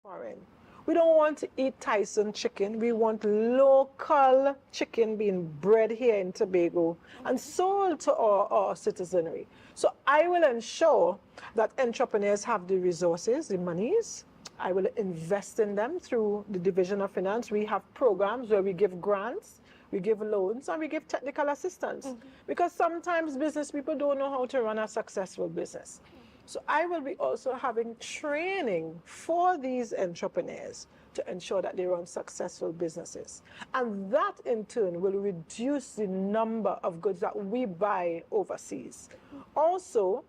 foreign. We don't want to eat Tyson chicken. We want local chicken being bred here in Tobago and sold to our citizenry. So I will ensure that entrepreneurs have the resources, the monies. I will invest in them through the Division of Finance. We have programs where we give grants, we give loans, and we give technical assistance. Because sometimes business people don't know how to run a successful business. So I will be also having training for these entrepreneurs to ensure that they run successful businesses. And that in turn will reduce the number of goods that we buy overseas. Also,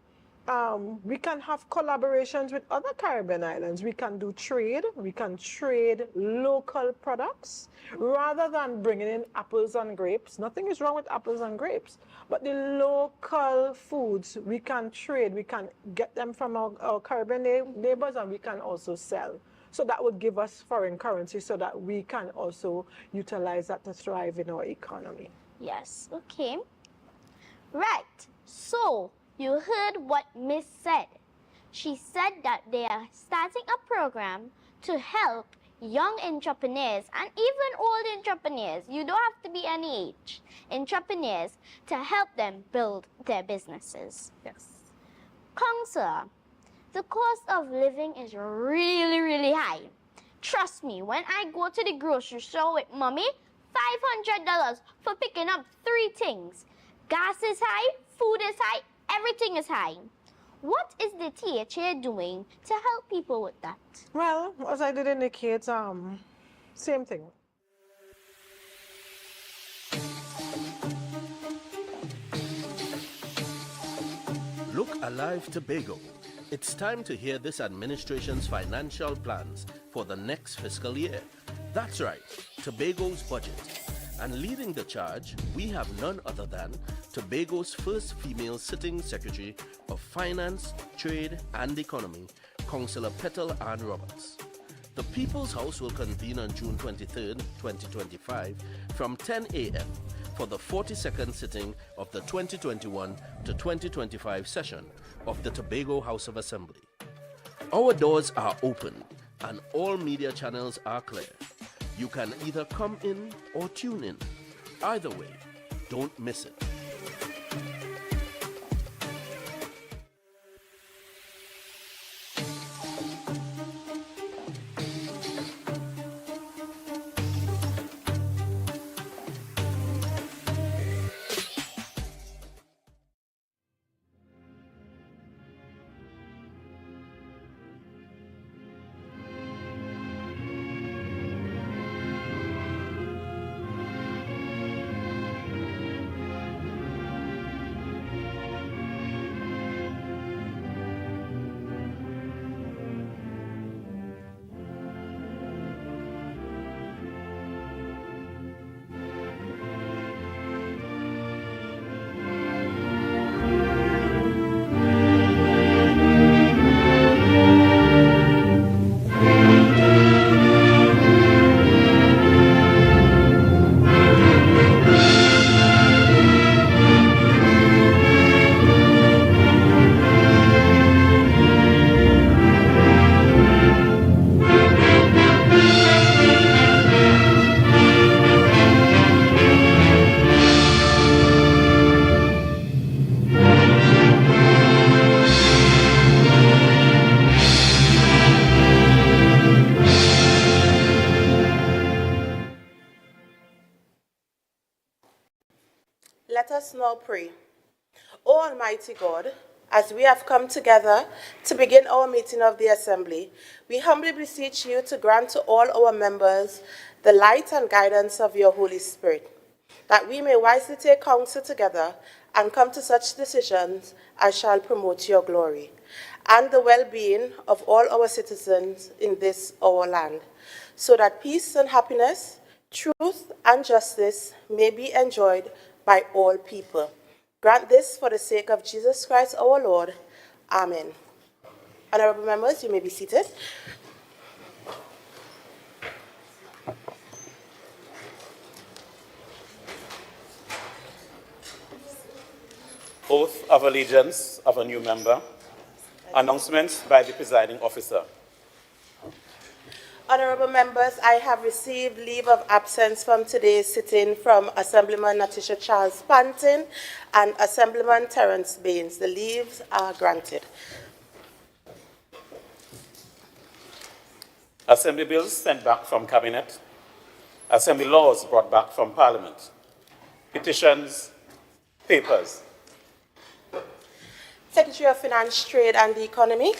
we can have collaborations with other Caribbean islands. We can do trade. We can trade local products rather than bringing in apples and grapes. Nothing is wrong with apples and grapes, but the local foods we can trade. We can get them from our Caribbean neighbors, and we can also sell. So that would give us foreign currency so that we can also utilize that to thrive in our economy. Yes, okay. Right, so you heard what Miss said. She said that they are starting a program to help young entrepreneurs and even old entrepreneurs, you don't have to be any age, entrepreneurs, to help them build their businesses. Yes. Counselor, the cost of living is really, really high. Trust me, when I go to the grocery store with mommy, $500 for picking up 3 things. Gas is high, food is high, everything is high. What is the THA doing to help people with that? Well, as I did indicate, same thing. Look alive, Tobago. It's time to hear this administration's financial plans for the next fiscal year. That's right, Tobago's budget. And leading the charge, we have none other than Tobago's first female sitting Secretary of Finance, Trade and Economy, Councillor Petal Ann Roberts. The People's House will convene on June 23, 2025 from 10 a.m. for the 42nd sitting of the 2021 to 2025 session of the Tobago House of Assembly. Our doors are open and all media channels are clear. You can either come in or tune in. Either way, don't miss it. Let us now pray. O Almighty God, as we have come together to begin our meeting of the Assembly, we humbly beseech you to grant to all our members the light and guidance of your Holy Spirit, that we may wisely take counsel together and come to such decisions as shall promote your glory and the well-being of all our citizens in this our land, so that peace and happiness, truth and justice may be enjoyed by all people. Grant this for the sake of Jesus Christ our Lord. Amen. Honorable members, you may be seated. Oath of allegiance of a new member. Announcements by the presiding officer. Honorable members, I have received leave of absence from today's sitting from Assemblyman Natisha Charles Pantin and Assemblyman Terence Baines. The leaves are granted. Assembly bills sent back from Cabinet. Assembly laws brought back from Parliament. Petitions, papers. Secretary of Finance, Trade and the Economy.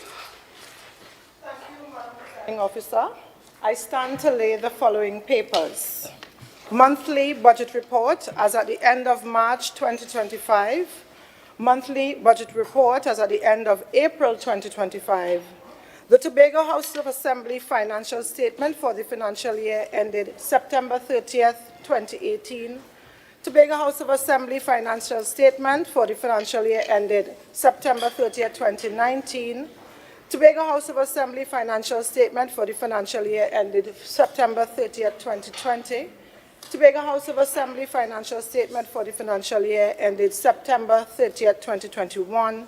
Thank you, Madam Presiding Officer. I stand to lay the following papers. Monthly Budget Report as at the end of March 2025. Monthly Budget Report as at the end of April 2025. The Tobago House of Assembly Financial Statement for the financial year ended September 30th, 2018. Tobago House of Assembly Financial Statement for the financial year ended September 30th, 2019. Tobago House of Assembly Financial Statement for the financial year ended September 30th, 2020. Tobago House of Assembly Financial Statement for the financial year ended September 30th, 2021.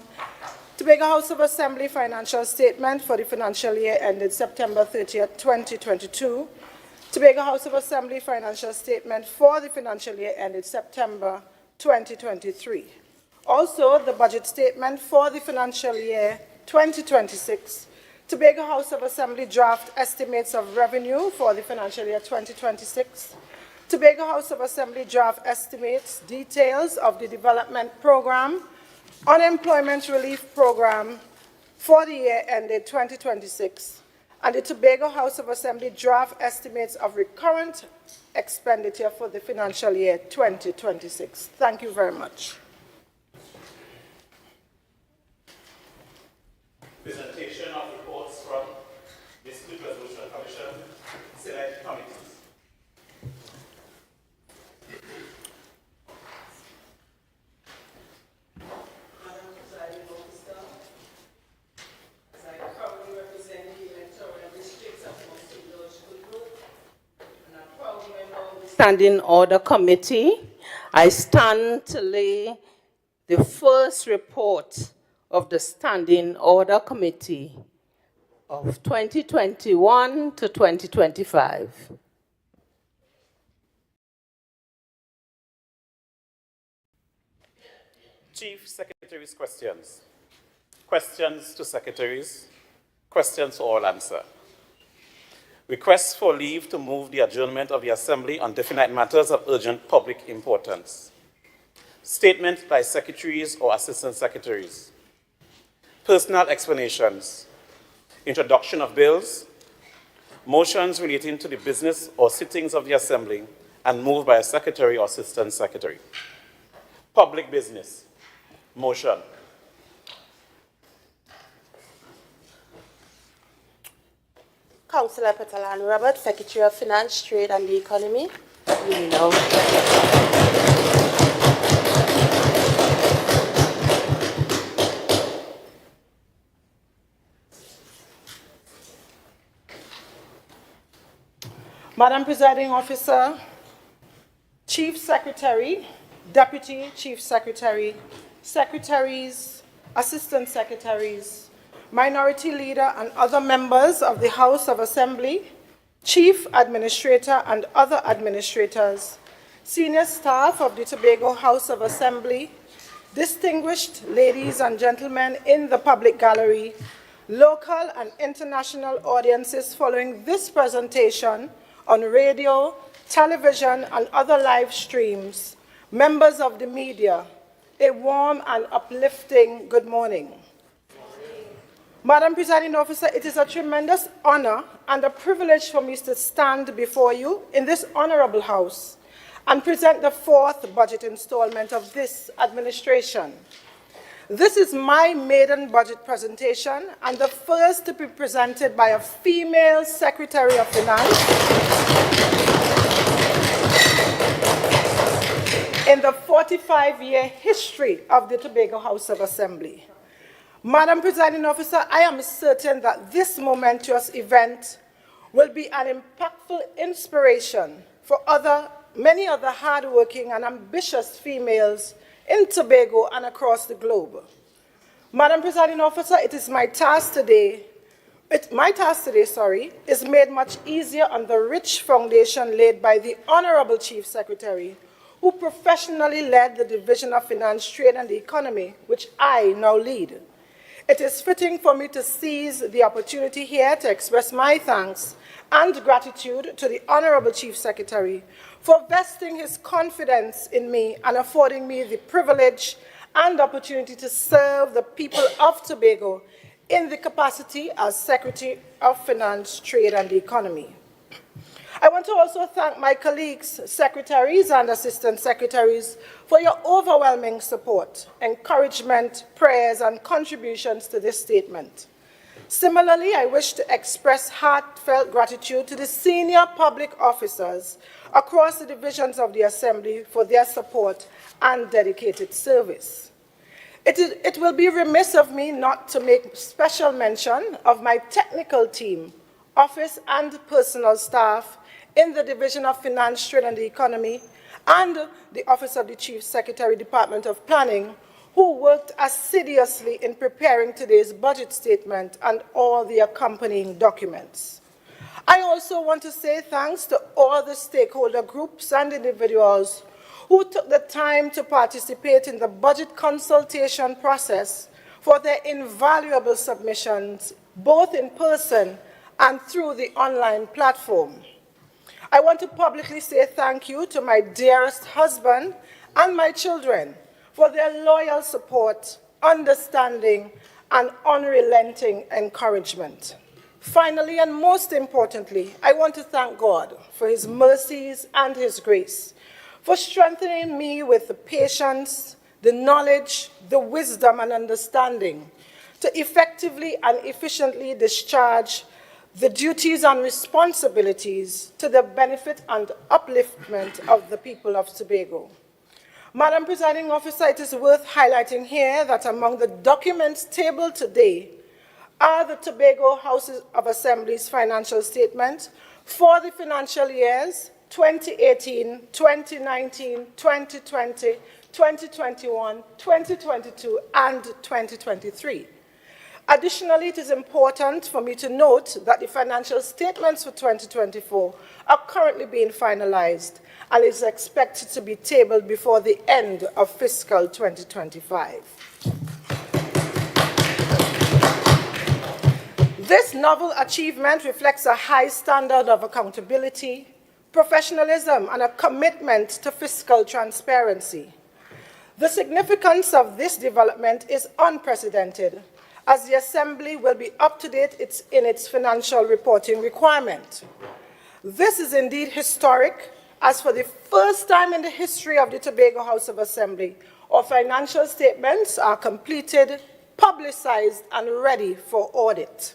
Tobago House of Assembly Financial Statement for the financial year ended September 30th, 2022. Tobago House of Assembly Financial Statement for the financial year ended September 2023. Also, the Budget Statement for the financial year 2026. Tobago House of Assembly Draft Estimates of Revenue for the financial year 2026. Tobago House of Assembly Draft Estimates Details of the Development Program, Unemployment Relief Program for the year ended 2026, and the Tobago House of Assembly Draft Estimates of Recurrent Expenditure for the financial year 2026. Thank you very much. Presentation of reports from Dispute Resolution Commission, Select Committees. Madam Presiding Officer, as I currently represent the electoral districts of Mosty Lodge Goodwood, and a proud member of the Standing Order Committee, I stand to lay the first report of the Standing Order Committee of 2021 to 2025. Chief Secretary's questions. Questions to secretaries. Questions for all answer. Requests for leave to move the adjournment of the Assembly on definite matters of urgent public importance. Statement by secretaries or assistant secretaries. Personal explanations. Introduction of bills. Motions relating to the business or sittings of the Assembly and moved by a secretary or assistant secretary. Public business. Motion. Councillor Patalan Robert, Secretary of Finance, Trade and the Economy. You know. Madam Presiding Officer, Chief Secretary, Deputy Chief Secretary, Secretaries, Assistant Secretaries, Minority Leader and other members of the House of Assembly, Chief Administrator and other administrators, senior staff of the Tobago House of Assembly, distinguished ladies and gentlemen in the public gallery, local and international audiences following this presentation on radio, television, and other live streams, members of the media, a warm and uplifting good morning. Madam Presiding Officer, it is a tremendous honor and a privilege for me to stand before you in this honorable House and present the fourth budget installment of this administration. This is my maiden budget presentation and the first to be presented by a female Secretary of Finance in the 45-year history of the Tobago House of Assembly. Madam Presiding Officer, I am certain that this momentous event will be an impactful inspiration for many other hardworking and ambitious females in Tobago and across the globe. Madam Presiding Officer, it is my task today My task today, is made much easier on the rich foundation laid by the Honorable Chief Secretary, who professionally led the Division of Finance, Trade and the Economy, which I now lead. It is fitting for me to seize the opportunity here to express my thanks and gratitude to the Honorable Chief Secretary for vesting his confidence in me and affording me the privilege and opportunity to serve the people of Tobago in the capacity as Secretary of Finance, Trade and the Economy. I want to also thank my colleagues, secretaries and assistant secretaries for your overwhelming support, encouragement, prayers and contributions to this statement. Similarly, I wish to express heartfelt gratitude to the senior public officers across the divisions of the Assembly for their support and dedicated service. It will be remiss of me not to make special mention of my technical team, office and personal staff in the Division of Finance, Trade and the Economy, and the Office of the Chief Secretary, Department of Planning, who worked assiduously in preparing today's budget statement and all the accompanying documents. I also want to say thanks to all the stakeholder groups and individuals who took the time to participate in the budget consultation process for their invaluable submissions, both in person and through the online platform. I want to publicly say thank you to my dearest husband and my children for their loyal support, understanding, and unrelenting encouragement. Finally, and most importantly, I want to thank God for his mercies and his grace, for strengthening me with the patience, the knowledge, the wisdom, and understanding to effectively and efficiently discharge the duties and responsibilities to the benefit and upliftment of the people of Tobago. Madam Presiding Officer, it is worth highlighting here that among the documents tabled today are the Tobago House of Assembly's financial statement for the financial years 2018, 2019, 2020, 2021, 2022, and 2023. Additionally, it is important for me to note that the financial statements for 2024 are currently being finalized and is expected to be tabled before the end of fiscal 2025. This novel achievement reflects a high standard of accountability, professionalism, and a commitment to fiscal transparency. The significance of this development is unprecedented, as the Assembly will be up to date in its financial reporting requirement. This is indeed historic, as for the first time in the history of the Tobago House of Assembly, our financial statements are completed, publicized, and ready for audit.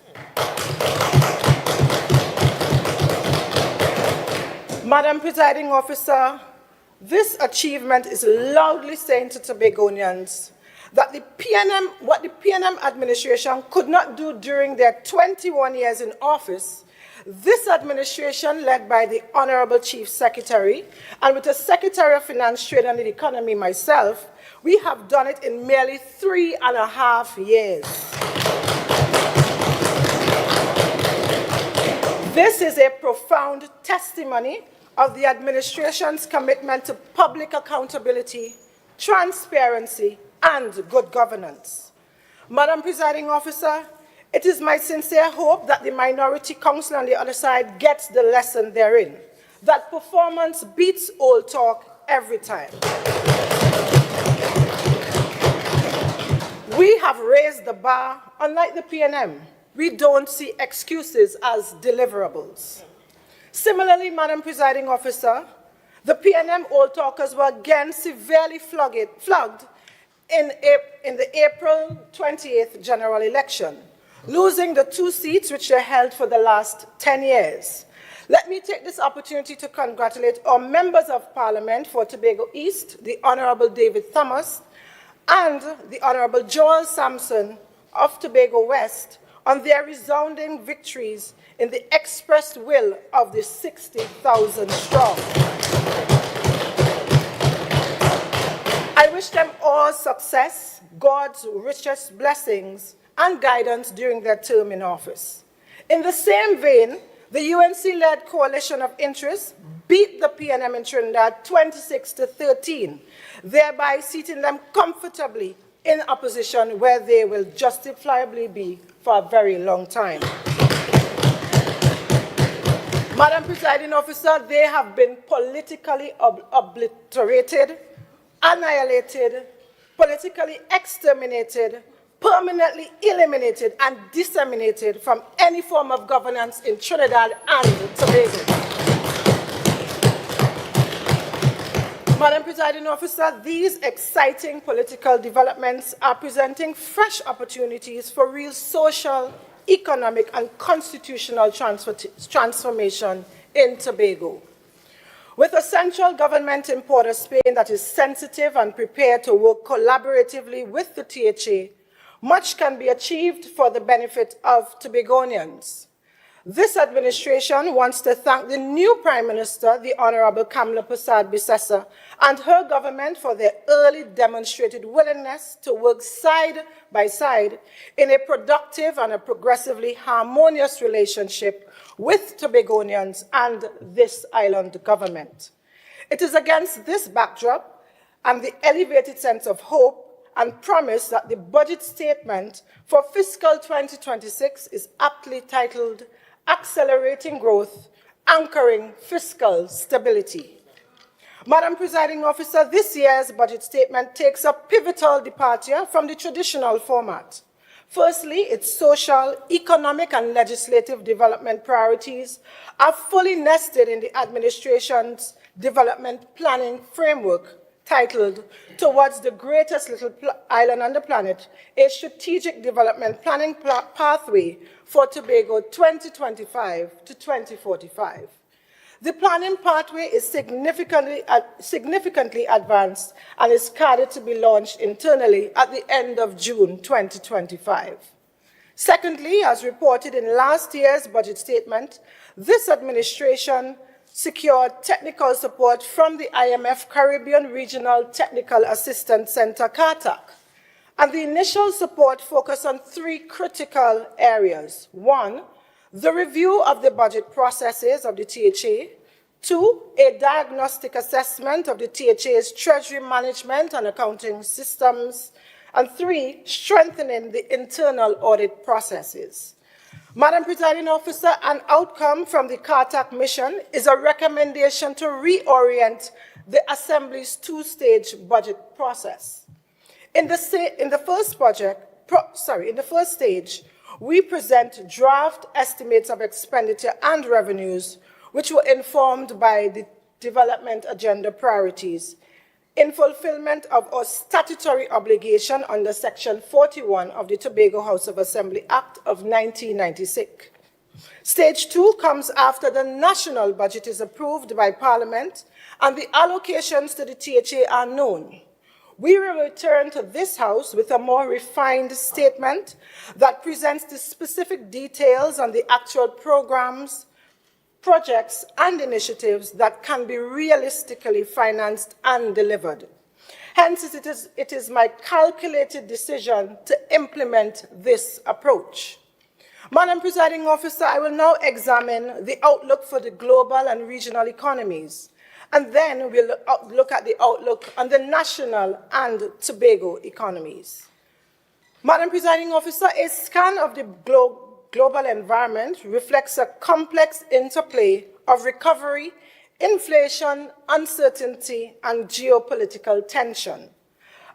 Madam Presiding Officer, this achievement is loudly saying to Tobagonians that what the PNM administration could not do during their 21 years in office, this administration, led by the Honorable Chief Secretary, and with the Secretary of Finance, Trade and the Economy, myself, we have done it in merely 3.5 years. This is a profound testimony of the administration's commitment to public accountability, transparency, and good governance. Madam Presiding Officer, it is my sincere hope that the minority council on the other side gets the lesson therein, that performance beats old talk every time. We have raised the bar. Unlike the PNM, we don't see excuses as deliverables. Similarly, Madam Presiding Officer, the PNM old talkers were again severely flogged in the April 28th general election, losing the 2 seats which they held for the last 10 years. Let me take this opportunity to congratulate our members of Parliament for Tobago East, the Honorable David Thomas, and the Honorable Joel Sampson of Tobago West on their resounding victories in the expressed will of the 60,000 strong. I wish them all success, God's richest blessings, and guidance during their term in office. In the same vein, the UNC-led coalition of interests beat the PNM in Trinidad 26-13, thereby seating them comfortably in opposition where they will justifiably be for a very long time. Madam Presiding Officer, they have been politically obliterated, annihilated, politically exterminated, permanently eliminated and disseminated from any form of governance in Trinidad and Tobago. Madam Presiding Officer, these exciting political developments are presenting fresh opportunities for real social, economic, and constitutional transformation in Tobago. With a central government in Port of Spain that is sensitive and prepared to work collaboratively with the THA, much can be achieved for the benefit of Tobagonians. This administration wants to thank the new Prime Minister, the Honorable Kamla Persad-Bissessar, and her government for their early demonstrated willingness to work side by side in a productive and a progressively harmonious relationship with Tobagonians and this island government. It is against this backdrop and the elevated sense of hope and promise that the budget statement for fiscal 2026 is aptly titled Accelerating Growth, Anchoring Fiscal Stability. Madam Presiding Officer, this year's budget statement takes a pivotal departure from the traditional format. Firstly, its social, economic, and legislative development priorities are fully nested in the administration's development planning framework titled Towards the Greatest Little Island on the Planet, a Strategic Development Planning Pathway for Tobago 2025 to 2045. The planning pathway is significantly advanced and is scheduled to be launched internally at the end of June 2025. Secondly, as reported in last year's budget statement, this administration secured technical support from the IMF Caribbean Regional Technical Assistance Center, CARTAC. And the initial support focused on three critical areas. One, the review of the budget processes of the THA. Two, a diagnostic assessment of the THA's treasury management and accounting systems. And three, strengthening the internal audit processes. Madam Presiding Officer, an outcome from the CARTAC mission is a recommendation to reorient the Assembly's two-stage budget process. In the first stage, we present draft estimates of expenditure and revenues, which were informed by the development agenda priorities, in fulfillment of our statutory obligation under Section 41 of the Tobago House of Assembly Act of 1996. Stage 2 comes after the national budget is approved by Parliament and the allocations to the THA are known. We will return to this House with a more refined statement that presents the specific details on the actual programs, projects, and initiatives that can be realistically financed and delivered. Hence, it is my calculated decision to implement this approach. Madam Presiding Officer, I will now examine the outlook for the global and regional economies, and then we'll look at the outlook on the national and Tobago economies. Madam Presiding Officer, a scan of the global environment reflects a complex interplay of recovery, inflation, uncertainty, and geopolitical tension.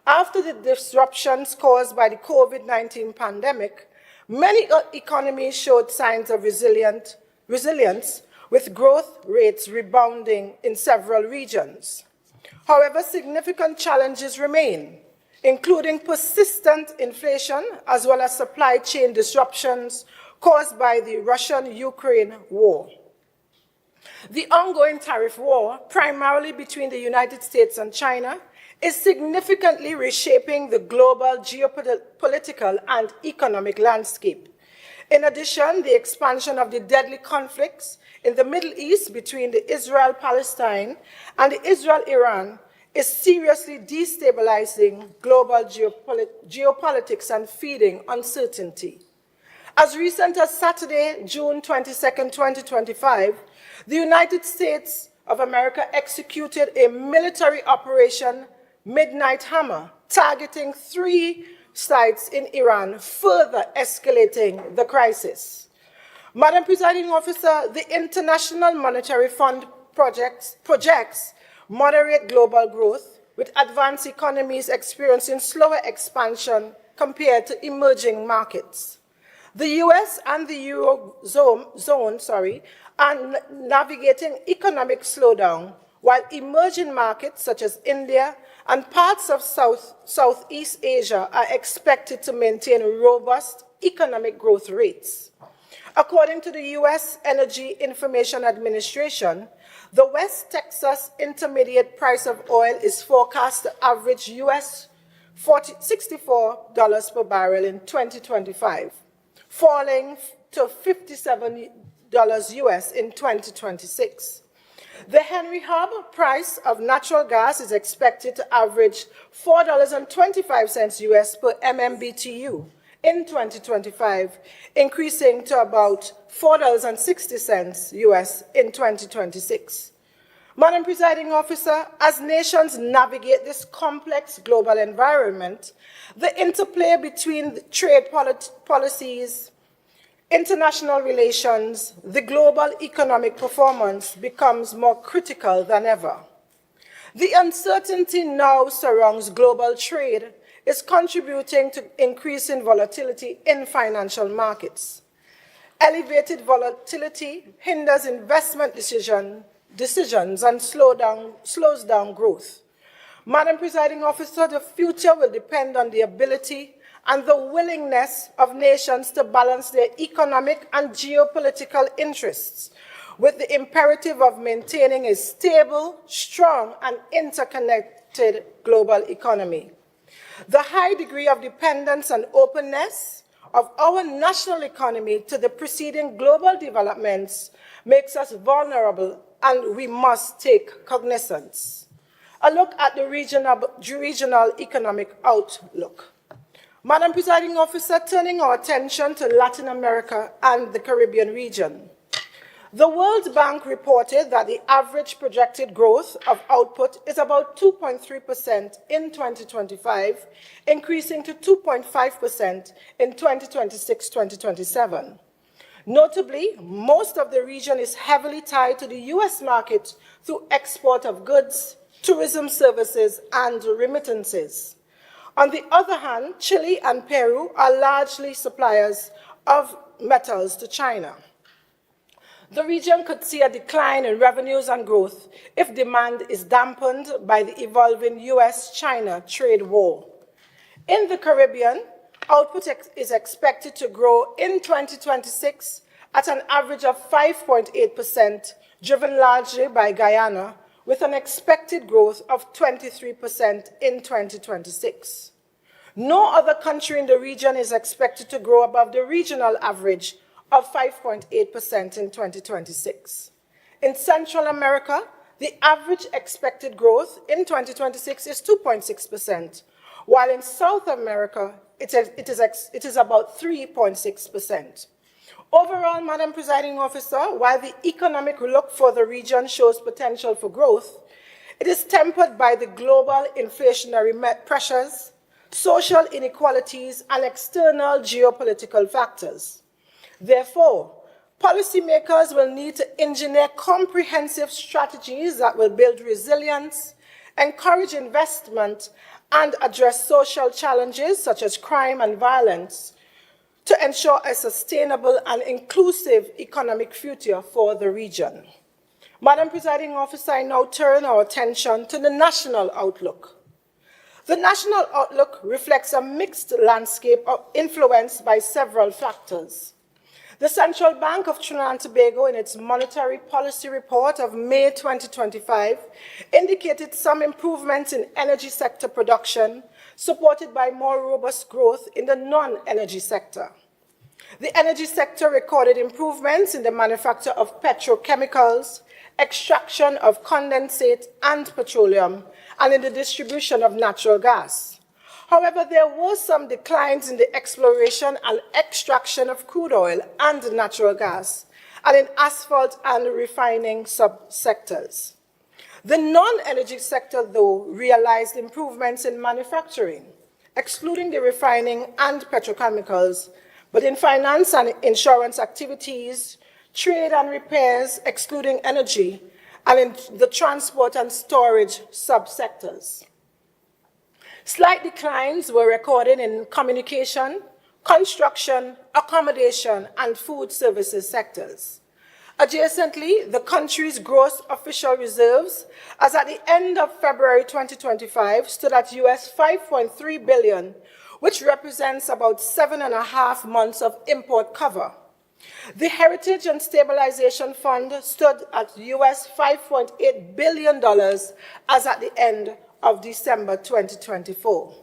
After the disruptions caused by the COVID-19 pandemic, many economies showed signs of resilience, with growth rates rebounding in several regions. However, significant challenges remain, including persistent inflation as well as supply chain disruptions caused by the Russian-Ukraine war. The ongoing tariff war, primarily between the United States and China, is significantly reshaping the global geopolitical and economic landscape. In addition, the expansion of the deadly conflicts in the Middle East between the Israel-Palestine and the Israel-Iran is seriously destabilizing global geopolitics and feeding uncertainty. As recent as Saturday, June 22nd, 2025, the United States of America executed a military operation, Midnight Hammer, targeting 3 sites in Iran, further escalating the crisis. Madam Presiding Officer, the International Monetary Fund projects moderate global growth, with advanced economies experiencing slower expansion compared to emerging markets. The US and the Eurozone are navigating economic slowdown, while emerging markets such as India and parts of Southeast Asia are expected to maintain robust economic growth rates. According to the US Energy Information Administration, the West Texas intermediate price of oil is forecast to average US $64 per barrel in 2025, falling to $57 US in 2026. The Henry Hub price of natural gas is expected to average $4.25 US per MMBTU in 2025, increasing to about $4.60 US in 2026. Madam Presiding Officer, as nations navigate this complex global environment, the interplay between trade policies, international relations, the global economic performance becomes more critical than ever. The uncertainty now surrounds global trade is contributing to increasing volatility in financial markets. Elevated volatility hinders investment decisions and slows down growth. Madam Presiding Officer, the future will depend on the ability and the willingness of nations to balance their economic and geopolitical interests with the imperative of maintaining a stable, strong, and interconnected global economy. The high degree of dependence and openness of our national economy to the preceding global developments makes us vulnerable, and we must take cognizance. A look at the regional economic outlook. Madam Presiding Officer, turning our attention to Latin America and the Caribbean region. The World Bank reported that the average projected growth of output is about 2.3% in 2025, increasing to 2.5% in 2026-2027. Notably, most of the region is heavily tied to the US market through export of goods, tourism services, and remittances. On the other hand, Chile and Peru are largely suppliers of metals to China. The region could see a decline in revenues and growth if demand is dampened by the evolving US-China trade war. In the Caribbean, output is expected to grow in 2026 at an average of 5.8%, driven largely by Guyana, with an expected growth of 23% in 2026. No other country in the region is expected to grow above the regional average of 5.8% in 2026. In Central America, the average expected growth in 2026 is 2.6%, while in South America, it is about 3.6%. Overall, Madam Presiding Officer, while the economic look for the region shows potential for growth, it is tempered by the global inflationary pressures, social inequalities, and external geopolitical factors. Therefore, policymakers will need to engineer comprehensive strategies that will build resilience, encourage investment, and address social challenges such as crime and violence to ensure a sustainable and inclusive economic future for the region. Madam Presiding Officer, I now turn our attention to the national outlook. The national outlook reflects a mixed landscape influenced by several factors. The Central Bank of Trinidad and Tobago, in its Monetary Policy Report of May 2025, indicated some improvements in energy sector production, supported by more robust growth in the non-energy sector. The energy sector recorded improvements in the manufacture of petrochemicals, extraction of condensate and petroleum, and in the distribution of natural gas. However, there were some declines in the exploration and extraction of crude oil and natural gas, and in asphalt and refining subsectors. The non-energy sector, though, realized improvements in manufacturing, excluding the refining and petrochemicals, but in finance and insurance activities, trade and repairs, excluding energy, and in the transport and storage subsectors. Slight declines were recorded in communication, construction, accommodation, and food services sectors. Adjacently, the country's gross official reserves, as at the end of February 2025, stood at US $5.3 billion, which represents about 7.5 months of import cover. The Heritage and Stabilization Fund stood at US $5.8 billion as at the end of December 2024.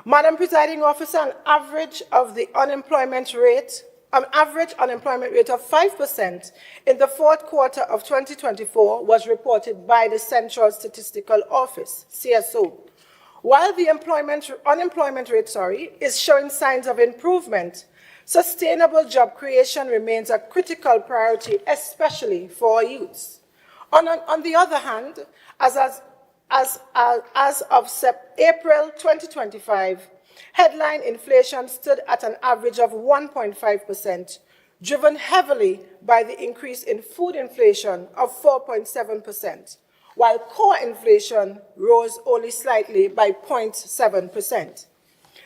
Madam Presiding Officer, an average unemployment rate of 5% in the fourth quarter of 2024 was reported by the Central Statistical Office, CSO. While the unemployment rate is showing signs of improvement, sustainable job creation remains a critical priority, especially for our youths. On the other hand, as of April 2025, headline inflation stood at an average of 1.5%, driven heavily by the increase in food inflation of 4.7%, while core inflation rose only slightly by 0.7%.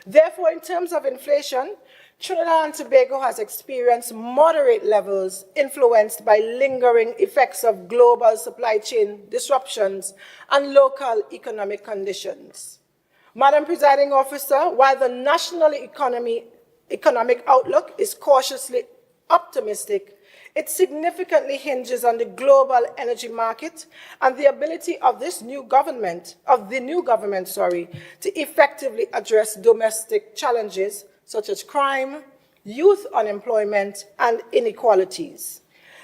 Therefore, in terms of inflation, Trinidad and Tobago has experienced moderate levels influenced by lingering effects of global supply chain disruptions and local economic conditions. Madam Presiding Officer, while the national economic outlook is cautiously optimistic, it significantly hinges on the global energy market and the ability of the new government, to effectively address domestic challenges such as crime, youth unemployment, and inequalities.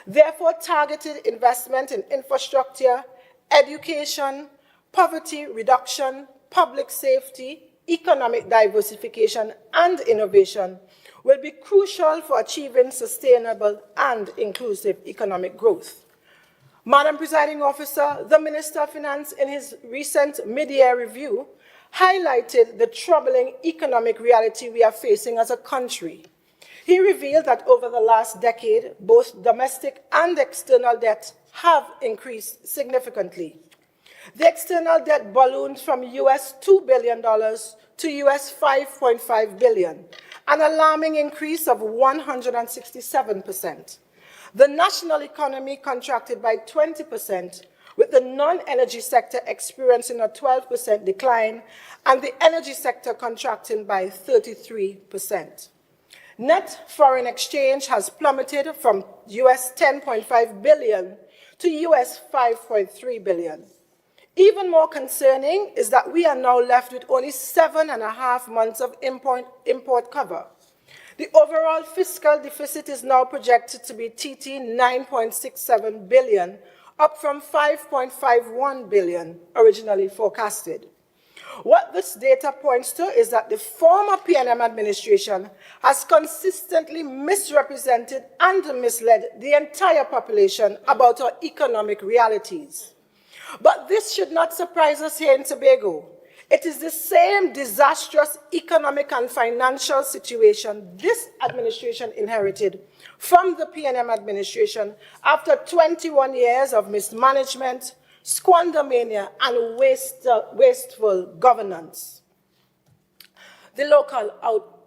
Therefore, targeted investment in infrastructure, education, poverty reduction, public safety, economic diversification, and innovation will be crucial for achieving sustainable and inclusive economic growth. Madam Presiding Officer, the Minister of Finance, in his recent mid-year review, highlighted the troubling economic reality we are facing as a country. He revealed that over the last decade, both domestic and external debt have increased significantly. The external debt ballooned from US $2 billion to US $5.5 billion, an alarming increase of 167%. The national economy contracted by 20%, with the non-energy sector experiencing a 12% decline and the energy sector contracting by 33%. Net foreign exchange has plummeted from US $10.5 billion to US $5.3 billion. Even more concerning is that we are now left with only 7.5 months of import cover. The overall fiscal deficit is now projected to be TT 9.67 billion, up from 5.51 billion originally forecasted. What this data points to is that the former PNM administration has consistently misrepresented and misled the entire population about our economic realities. But this should not surprise us here in Tobago. It is the same disastrous economic and financial situation this administration inherited from the PNM administration after 21 years of mismanagement, squandermania, and wasteful governance. The local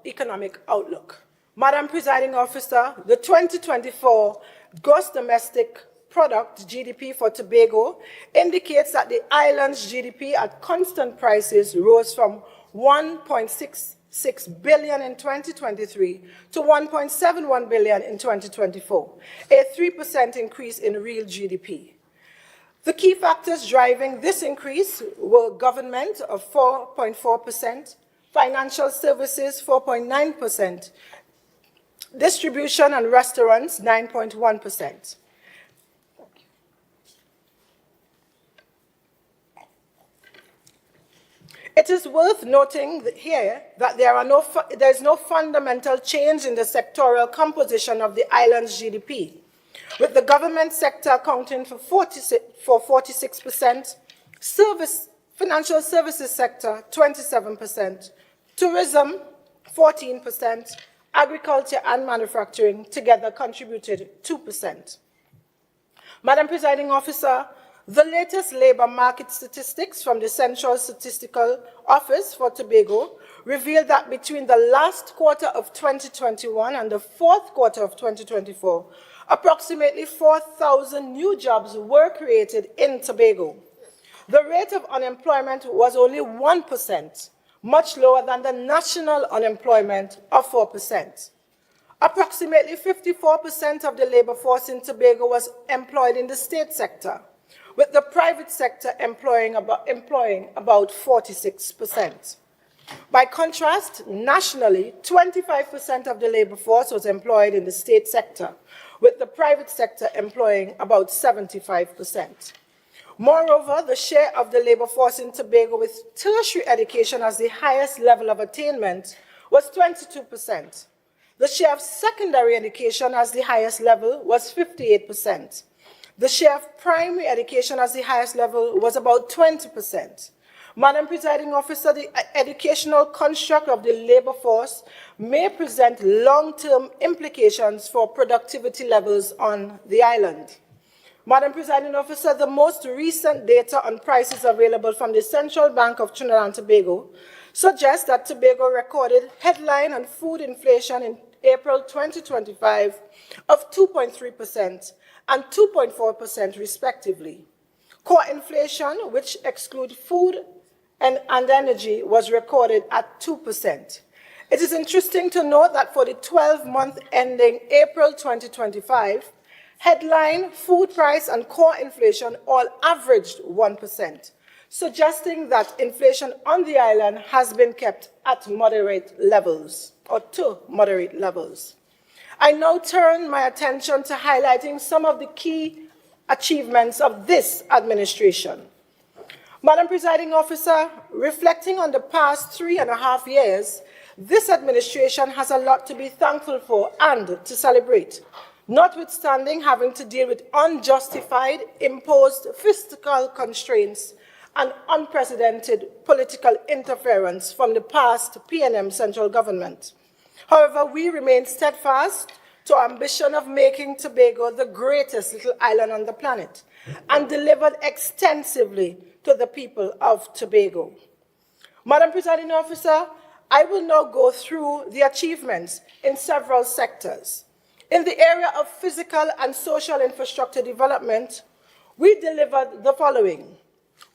economic outlook. Madam Presiding Officer, the 2024 gross domestic product, GDP, for Tobago indicates that the island's GDP at constant prices rose from 1.66 billion in 2023 to 1.71 billion in 2024, a 3% increase in real GDP. The key factors driving this increase were government of 4.4%, financial services 4.9%, distribution and restaurants 9.1%. It is worth noting here that there is no fundamental change in the sectoral composition of the island's GDP, with the government sector accounting for 46%, financial services sector 27%, tourism 14%, agriculture and manufacturing together contributed 2%. Madam Presiding Officer, the latest labor market statistics from the Central Statistical Office for Tobago reveal that between the last quarter of 2021 and the fourth quarter of 2024, approximately 4,000 new jobs were created in Tobago. The rate of unemployment was only 1%, much lower than the national unemployment of 4%. Approximately 54% of the labor force in Tobago was employed in the state sector, with the private sector employing about 46%. By contrast, nationally, 25% of the labor force was employed in the state sector, with the private sector employing about 75%. Moreover, the share of the labor force in Tobago with tertiary education as the highest level of attainment was 22%. The share of secondary education as the highest level was 58%. The share of primary education as the highest level was about 20%. Madam Presiding Officer, the educational construct of the labor force may present long-term implications for productivity levels on the island. Madam Presiding Officer, the most recent data on prices available from the Central Bank of Trinidad and Tobago suggests that Tobago recorded headline and food inflation in April 2025 of 2.3% and 2.4% respectively. Core inflation, which excludes food and energy, was recorded at 2%. It is interesting to note that for the 12-month ending April 2025, headline, food price, and core inflation all averaged 1%, suggesting that inflation on the island has been kept at moderate levels, or to moderate levels. I now turn my attention to highlighting some of the key achievements of this administration. Madam Presiding Officer, reflecting on the past 3.5 years, this administration has a lot to be thankful for and to celebrate, notwithstanding having to deal with unjustified, imposed fiscal constraints and unprecedented political interference from the past PNM central government. However, we remain steadfast to our ambition of making Tobago the greatest little island on the planet and delivered extensively to the people of Tobago. Madam Presiding Officer, I will now go through the achievements in several sectors. In the area of physical and social infrastructure development, we delivered the following.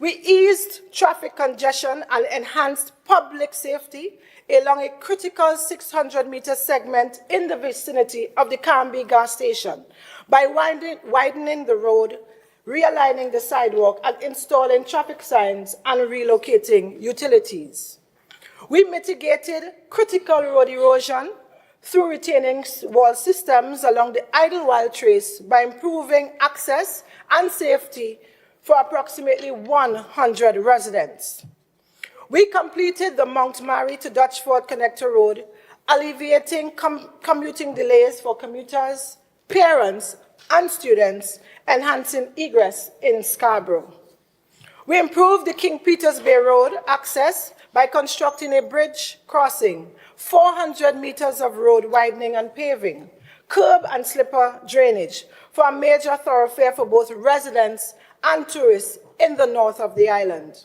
We eased traffic congestion and enhanced public safety along a critical 600-meter segment in the vicinity of the Kambi gas station by widening the road, realigning the sidewalk, and installing traffic signs and relocating utilities. We mitigated critical road erosion through retaining wall systems along the Idlewild Trace by improving access and safety for approximately 100 residents. We completed the Mount Mary to Dutchford Connector Road, alleviating commuting delays for commuters, parents, and students, enhancing egress in Scarborough. We improved the King Peters Bay Road access by constructing a bridge crossing, 400 meters of road widening and paving, curb and slipper drainage for a major thoroughfare for both residents and tourists in the north of the island.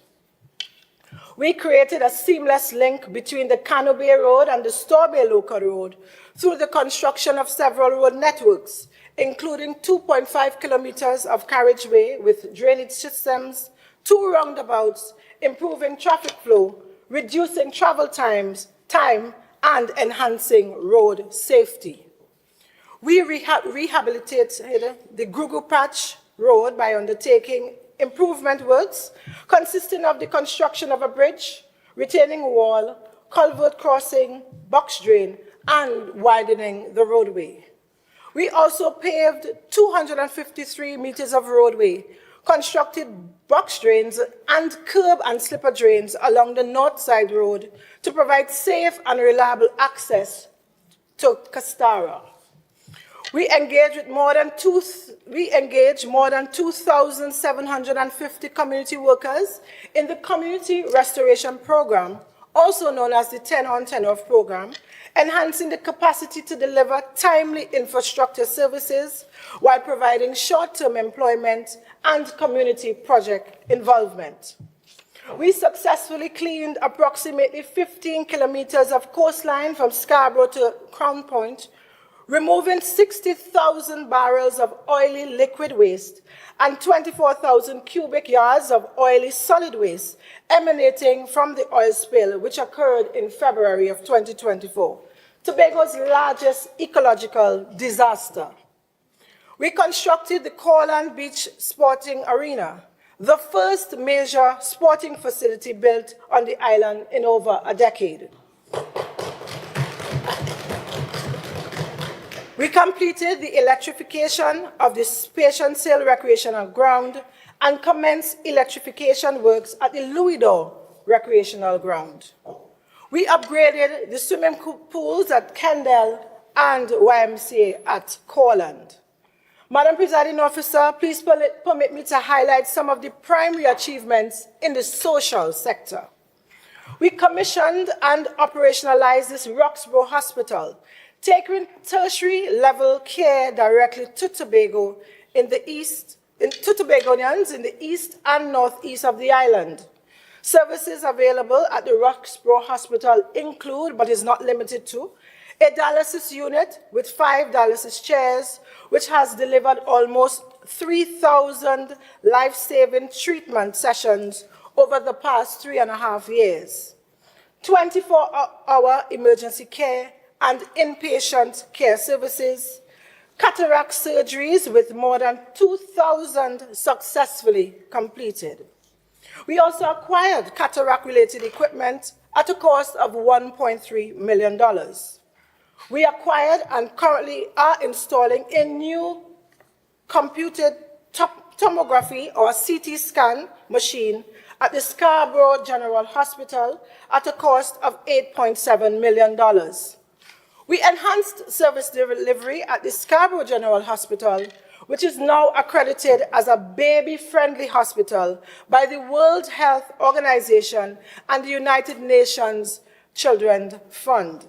We created a seamless link between the Cano Bay Road and the Store Bay Local Road through the construction of several road networks, including 2.5 kilometers of carriageway with drainage systems, 2 roundabouts, improving traffic flow, reducing travel time, and enhancing road safety. We rehabilitated the Grugu Patch Road by undertaking improvement works consisting of the construction of a bridge, retaining wall, culvert crossing, box drain, and widening the roadway. We also paved 253 meters of roadway, constructed box drains and curb and slipper drains along the north side road to provide safe and reliable access to Castara. We engaged more than 2,750 community workers in the Community Restoration Program, also known as the 10 on 10 off program, enhancing the capacity to deliver timely infrastructure services while providing short-term employment and community project involvement. We successfully cleaned approximately 15 kilometers of coastline from Scarborough to Crown Point, removing 60,000 barrels of oily liquid waste and 24,000 cubic yards of oily solid waste emanating from the oil spill, which occurred in February of 2024, Tobago's largest ecological disaster. We constructed the Corland Beach Sporting Arena, the first major sporting facility built on the island in over a decade. We completed the electrification of the Patience Hill Recreational Ground and commenced electrification works at the Louisdor Recreational Ground. We upgraded the swimming pools at Kendall and YMCA at Corland. Madam Presiding Officer, please permit me to highlight some of the primary achievements in the social sector. We commissioned and operationalized this Roxborough Hospital, taking tertiary level care directly to Tobago to Tobagonians in the east and northeast of the island. Services available at the Roxborough Hospital include, but is not limited to, a dialysis unit with 5 dialysis chairs, which has delivered almost 3,000 life-saving treatment sessions over the past 3.5 years, 24-hour emergency care and inpatient care services, cataract surgeries with more than 2,000 successfully completed. We also acquired cataract-related equipment at a cost of $1.3 million. We acquired and currently are installing a new computed tomography or CT scan machine at the Scarborough General Hospital at a cost of $8.7 million. We enhanced service delivery at the Scarborough General Hospital, which is now accredited as a baby-friendly hospital by the World Health Organization and the United Nations Children's Fund.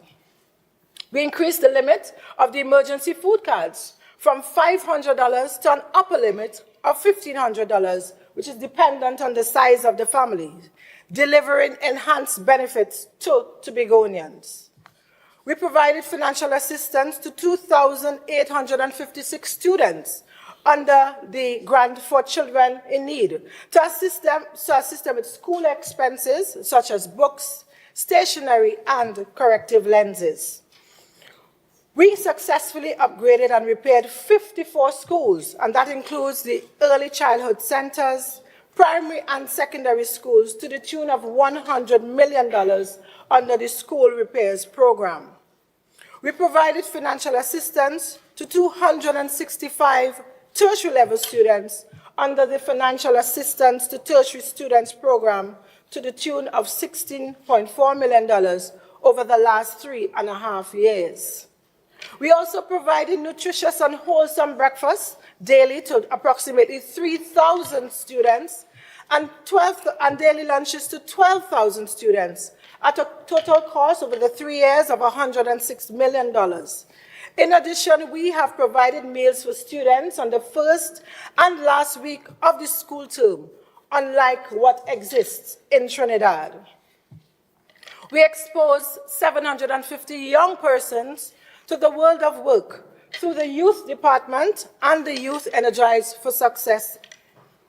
We increased the limit of the emergency food cards from $500 to an upper limit of $1,500, which is dependent on the size of the family, delivering enhanced benefits to Tobagonians. We provided financial assistance to 2,856 students under the Grant for Children in Need to assist them with school expenses such as books, stationery, and corrective lenses. We successfully upgraded and repaired 54 schools, and that includes the early childhood centers, primary and secondary schools, to the tune of $100 million under the School Repairs Program. We provided financial assistance to 265 tertiary level students under the Financial Assistance to Tertiary Students Program to the tune of $16.4 million over the last 3.5 years. We also provided nutritious and wholesome breakfast daily to approximately 3,000 students and daily lunches to 12,000 students at a total cost over the 3 years of $106 million. In addition, we have provided meals for students on the first and last week of the school term, unlike what exists in Trinidad. We exposed 750 young persons to the world of work through the Youth Department and the Youth Energized for Success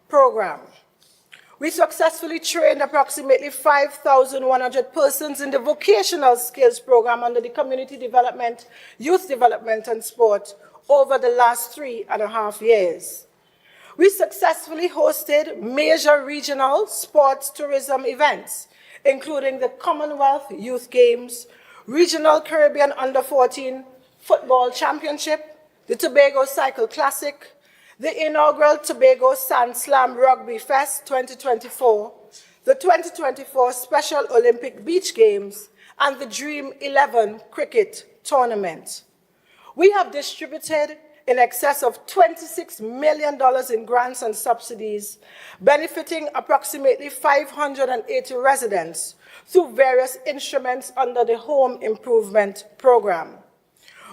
program. We successfully trained approximately 5,100 persons in the Vocational Skills Program under the Community Development, Youth Development and Sport over the last 3.5 years. We successfully hosted major regional sports tourism events, including the Commonwealth Youth Games, Regional Caribbean Under-14 Football Championship, the Tobago Cycle Classic, the inaugural Tobago Sand Slam Rugby Fest 2024, the 2024 Special Olympic Beach Games, and the Dream 11 Cricket Tournament. We have distributed in excess of $26 million in grants and subsidies, benefiting approximately 580 residents through various instruments under the Home Improvement Program.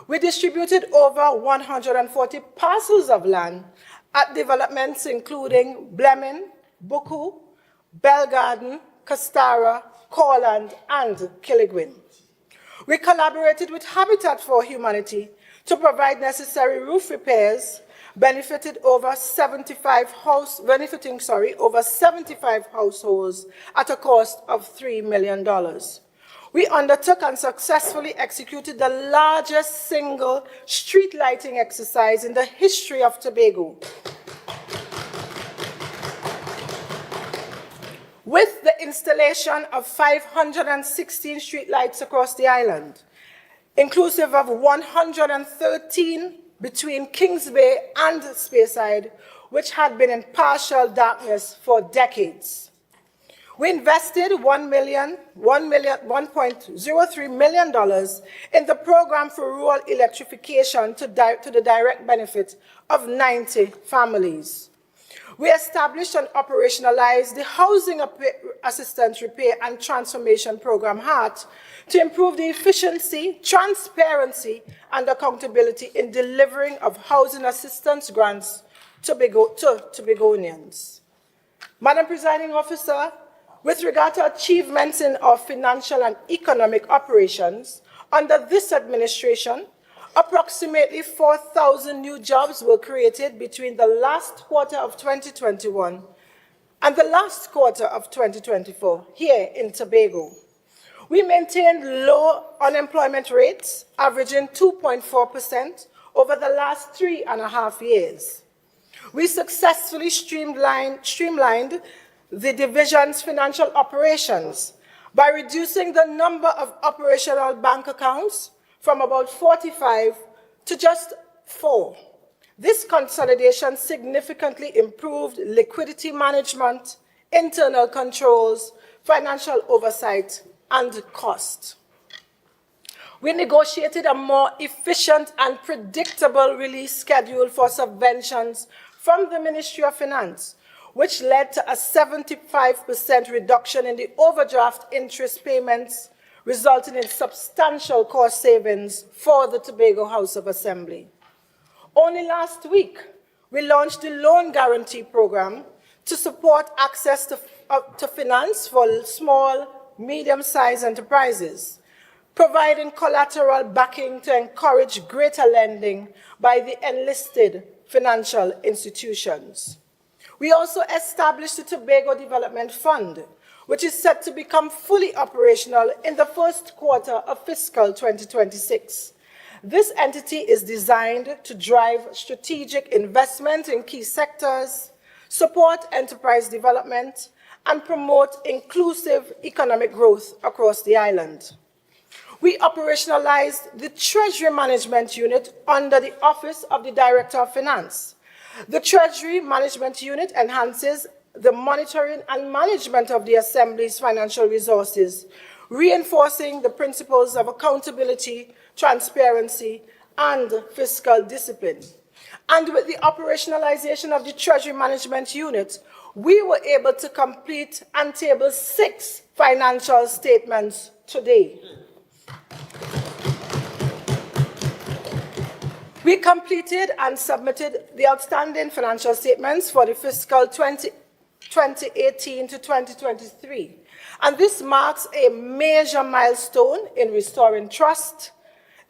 We distributed over 140 parcels of land at developments including Bleming, Buku, Belgarden, Castara, Corland, and Killigwin. We collaborated with Habitat for Humanity to provide necessary roof repairs, benefiting over 75 households at a cost of $3 million. We undertook and successfully executed the largest single street lighting exercise in the history of Tobago, with the installation of 516 streetlights across the island, inclusive of 113 between Kings Bay and Speyside, which had been in partial darkness for decades. We invested $1.03 million in the program for rural electrification to the direct benefit of 90 families. We established and operationalized the Housing Assistance Repair and Transformation Program, HART, to improve the efficiency, transparency, and accountability in delivering of housing assistance grants to Tobagonians. Madam Presiding Officer, with regard to achievements in our financial and economic operations, under this administration, approximately 4,000 new jobs were created between the last quarter of 2021 and the last quarter of 2024 here in Tobago. We maintained low unemployment rates, averaging 2.4% over the last 3.5 years. We successfully streamlined the division's financial operations by reducing the number of operational bank accounts from about 45 to just 4. This consolidation significantly improved liquidity management, internal controls, financial oversight, and cost. We negotiated a more efficient and predictable release schedule for subventions from the Ministry of Finance, which led to a 75% reduction in the overdraft interest payments, resulting in substantial cost savings for the Tobago House of Assembly. Only last week, we launched the Loan Guarantee Program to support access to finance for small, medium-sized enterprises, providing collateral backing to encourage greater lending by the enlisted financial institutions. We also established the Tobago Development Fund, which is set to become fully operational in the first quarter of fiscal 2026. This entity is designed to drive strategic investment in key sectors, support enterprise development, and promote inclusive economic growth across the island. We operationalized the Treasury Management Unit under the Office of the Director of Finance. The Treasury Management Unit enhances the monitoring and management of the Assembly's financial resources, reinforcing the principles of accountability, transparency, and fiscal discipline. And with the operationalization of the Treasury Management Unit, we were able to complete and table 6 financial statements today. We completed and submitted the outstanding financial statements for the fiscal 2018 to 2023, and this marks a major milestone in restoring trust,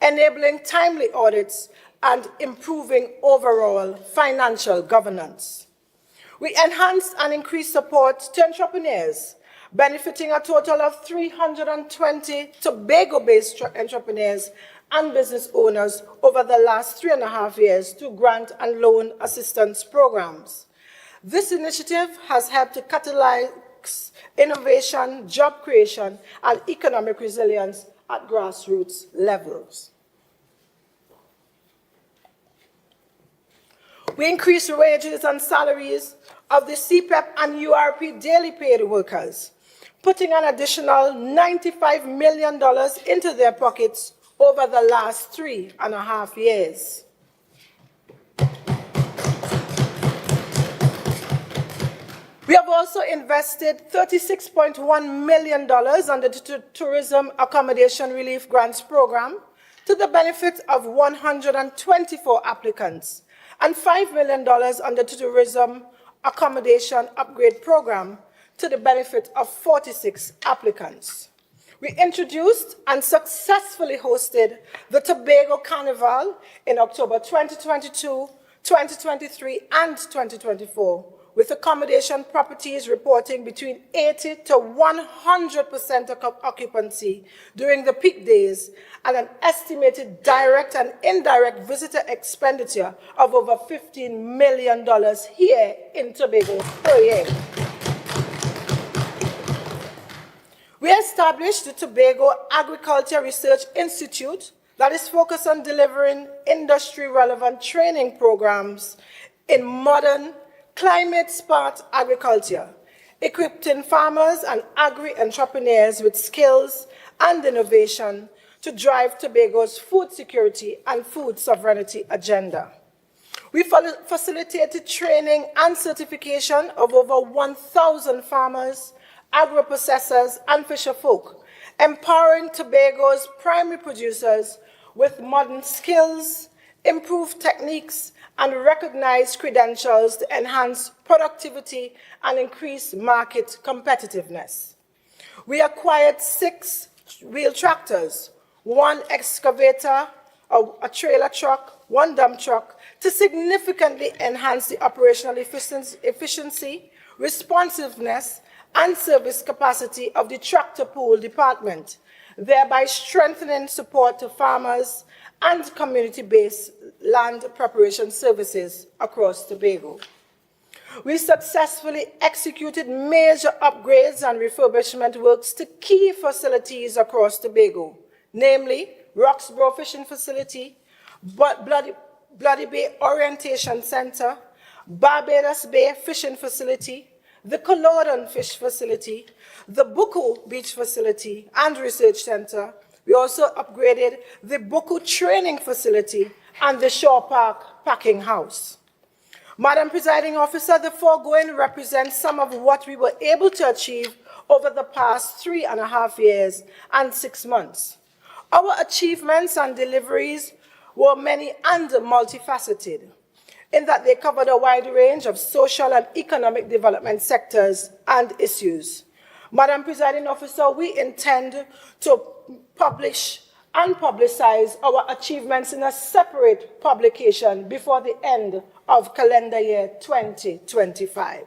enabling timely audits, and improving overall financial governance. We enhanced and increased support to entrepreneurs, benefiting a total of 320 Tobago-based entrepreneurs and business owners over the last 3.5 years through grant and loan assistance programs. This initiative has helped to catalyze innovation, job creation, and economic resilience at grassroots levels. We increased wages and salaries of the CPEP and URP daily paid workers, putting an additional $95 million into their pockets over the last 3.5 years. We have also invested $36.1 million under the Tourism Accommodation Relief Grants Program to the benefit of 124 applicants, and $5 million under the Tourism Accommodation Upgrade Program to the benefit of 46 applicants. We introduced and successfully hosted the Tobago Carnival in October 2022, 2023, and 2024, with accommodation properties reporting between 80 to 100% occupancy during the peak days, and an estimated direct and indirect visitor expenditure of over $15 million here in Tobago per year. We established the Tobago Agriculture Research Institute that is focused on delivering industry-relevant training programs in modern, climate-smart agriculture, equipping farmers and agri-entrepreneurs with skills and innovation to drive Tobago's food security and food sovereignty agenda. We facilitated training and certification of over 1,000 farmers, agro-processors, and fisherfolk, empowering Tobago's primary producers with modern skills, improved techniques, and recognized credentials to enhance productivity and increase market competitiveness. We acquired 6 wheel tractors, 1 excavator, a trailer truck, 1 dump truck, to significantly enhance the operational efficiency, responsiveness, and service capacity of the tractor pool department, thereby strengthening support to farmers and community-based land preparation services across Tobago. We successfully executed major upgrades and refurbishment works to key facilities across Tobago, namely Roxborough Fishing Facility, Bloody Bay Orientation Center, Barbados Bay Fishing Facility, the Culloden Fish Facility, the Buku Beach Facility and Research Center. We also upgraded the Buku Training Facility and the Shore Park Packing House. Madam Presiding Officer, the foregoing represents some of what we were able to achieve over the past 3.5 years and 6 months. Our achievements and deliveries were many and multifaceted, in that they covered a wide range of social and economic development sectors and issues. Madam Presiding Officer, we intend to publish and publicize our achievements in a separate publication before the end of calendar year 2025.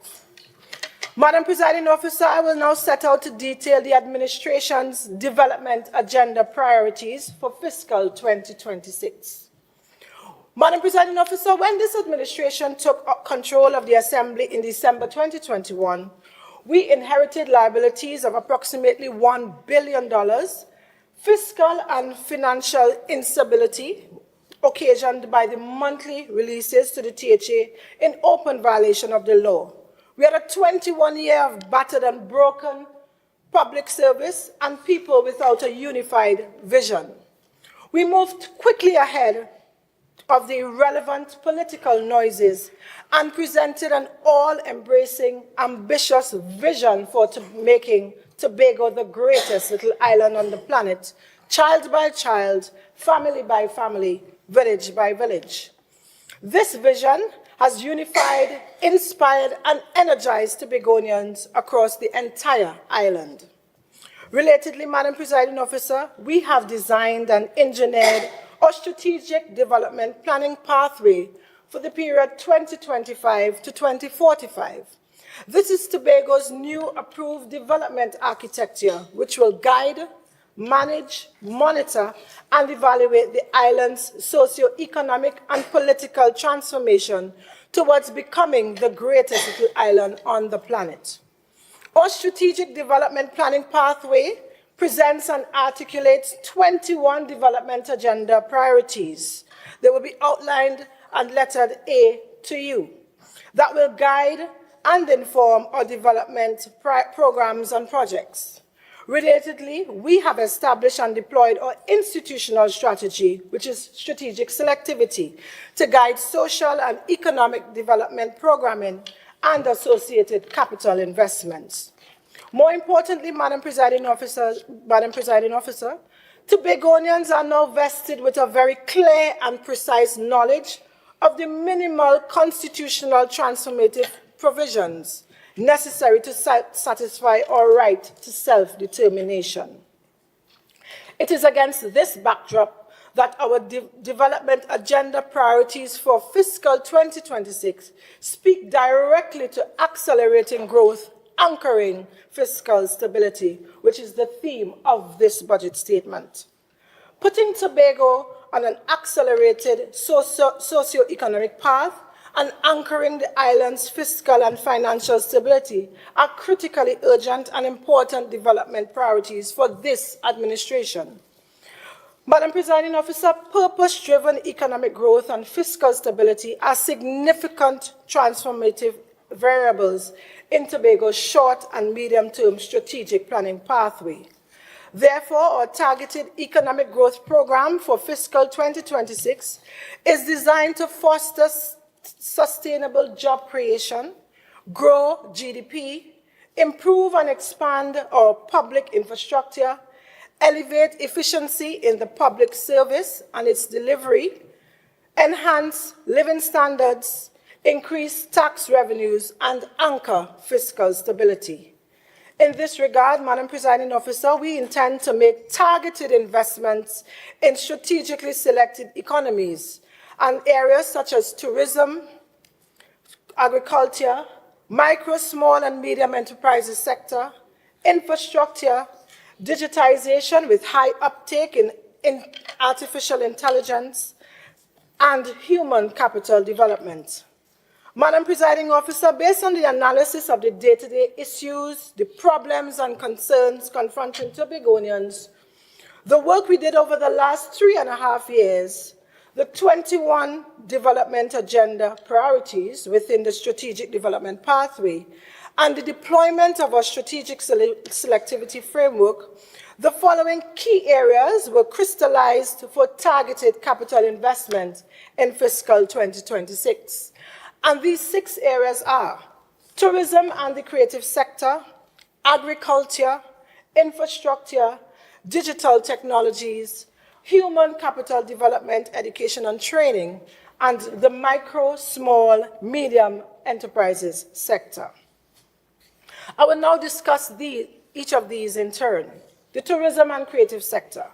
Madam Presiding Officer, I will now set out to detail the administration's development agenda priorities for fiscal 2026. Madam Presiding Officer, when this administration took control of the Assembly in December 2021, we inherited liabilities of approximately $1 billion, fiscal and financial instability occasioned by the monthly releases to the THA in open violation of the law. We had a 21-year of battered and broken public service and people without a unified vision. We moved quickly ahead of the irrelevant political noises and presented an all-embracing, ambitious vision for making Tobago the greatest little island on the planet, child by child, family by family, village by village. This vision has unified, inspired, and energized Tobagonians across the entire island. Relatedly, Madam Presiding Officer, we have designed and engineered a strategic development planning pathway for the period 2025 to 2045. This is Tobago's new approved development architecture, which will guide, manage, monitor, and evaluate the island's socio-economic and political transformation towards becoming the greatest little island on the planet. Our strategic development planning pathway presents and articulates 21 development agenda priorities. They will be outlined and lettered A to you that will guide and inform our development programs and projects. Relatedly, we have established and deployed our institutional strategy, which is strategic selectivity, to guide social and economic development programming and associated capital investments. More importantly, Madam Presiding Officer, Tobagonians are now vested with a very clear and precise knowledge of the minimal constitutional transformative provisions necessary to satisfy our right to self-determination. It is against this backdrop that our development agenda priorities for fiscal 2026 speak directly to accelerating growth, anchoring fiscal stability, which is the theme of this budget statement. Putting Tobago on an accelerated socio-economic path and anchoring the island's fiscal and financial stability are critically urgent and important development priorities for this administration. Madam Presiding Officer, purpose-driven economic growth and fiscal stability are significant transformative variables in Tobago's short and medium-term strategic planning pathway. Therefore, our targeted economic growth program for fiscal 2026 is designed to foster sustainable job creation, grow GDP, improve and expand our public infrastructure, elevate efficiency in the public service and its delivery, enhance living standards, increase tax revenues, and anchor fiscal stability. In this regard, Madam Presiding Officer, we intend to make targeted investments in strategically selected economies and areas such as tourism, agriculture, micro, small, and medium enterprises sector, infrastructure, digitization with high uptake in artificial intelligence, and human capital development. Madam Presiding Officer, based on the analysis of the day-to-day issues, the problems and concerns confronting Tobagonians, the work we did over the last 3.5 years, the 21 development agenda priorities within the strategic development pathway, and the deployment of our strategic selectivity framework, the following key areas were crystallized for targeted capital investment in fiscal 2026. And these 6 areas are tourism and the creative sector, agriculture, infrastructure, digital technologies, human capital development, education and training, and the micro, small, medium enterprises sector. I will now discuss each of these in turn. The tourism and creative sector.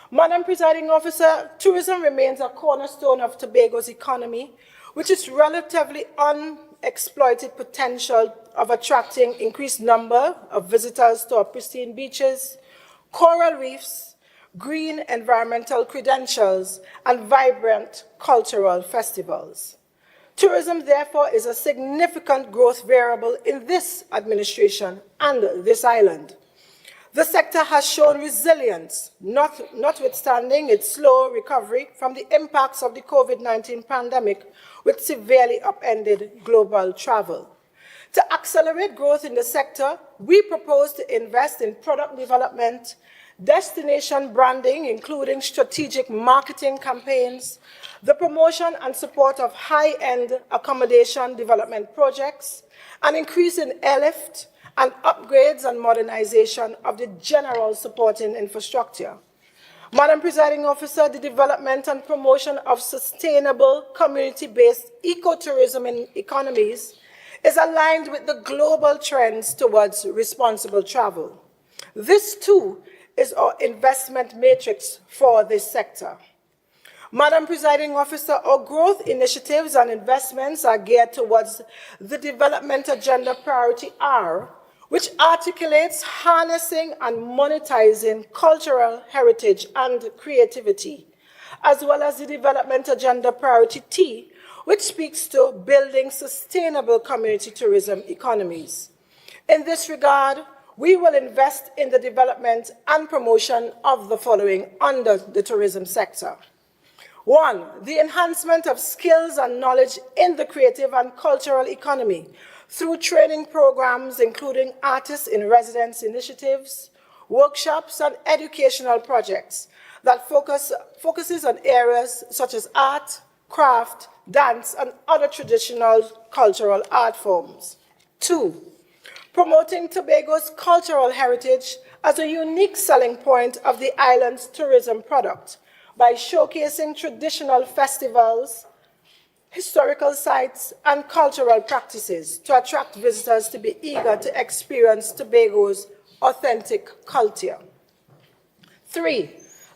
Madam Presiding Officer, tourism remains a cornerstone of Tobago's economy, which is relatively unexploited potential of attracting increased number of visitors to our pristine beaches, coral reefs, green environmental credentials, and vibrant cultural festivals. Tourism, therefore, is a significant growth variable in this administration and this island. The sector has shown resilience, notwithstanding its slow recovery from the impacts of the COVID-19 pandemic, which severely upended global travel. To accelerate growth in the sector, we propose to invest in product development, destination branding, including strategic marketing campaigns, the promotion and support of high-end accommodation development projects, an increase in airlift, and upgrades and modernization of the general supporting infrastructure. Madam Presiding Officer, the development and promotion of sustainable community-based ecotourism in economies is aligned with the global trends towards responsible travel. This, too, is our investment matrix for this sector. Madam Presiding Officer, our growth initiatives and investments are geared towards the Development Agenda Priority R, which articulates harnessing and monetizing cultural heritage and creativity, as well as the Development Agenda Priority T, which speaks to building sustainable community tourism economies. In this regard, we will invest in the development and promotion of the following under the tourism sector. One, the enhancement of skills and knowledge in the creative and cultural economy through training programs, including artists in residence initiatives, workshops, and educational projects that focuses on areas such as art, craft, dance, and other traditional cultural art forms. Two, promoting Tobago's cultural heritage as a unique selling point of the island's tourism product by showcasing traditional festivals, historical sites, and cultural practices to attract visitors to be eager to experience Tobago's authentic culture. Three,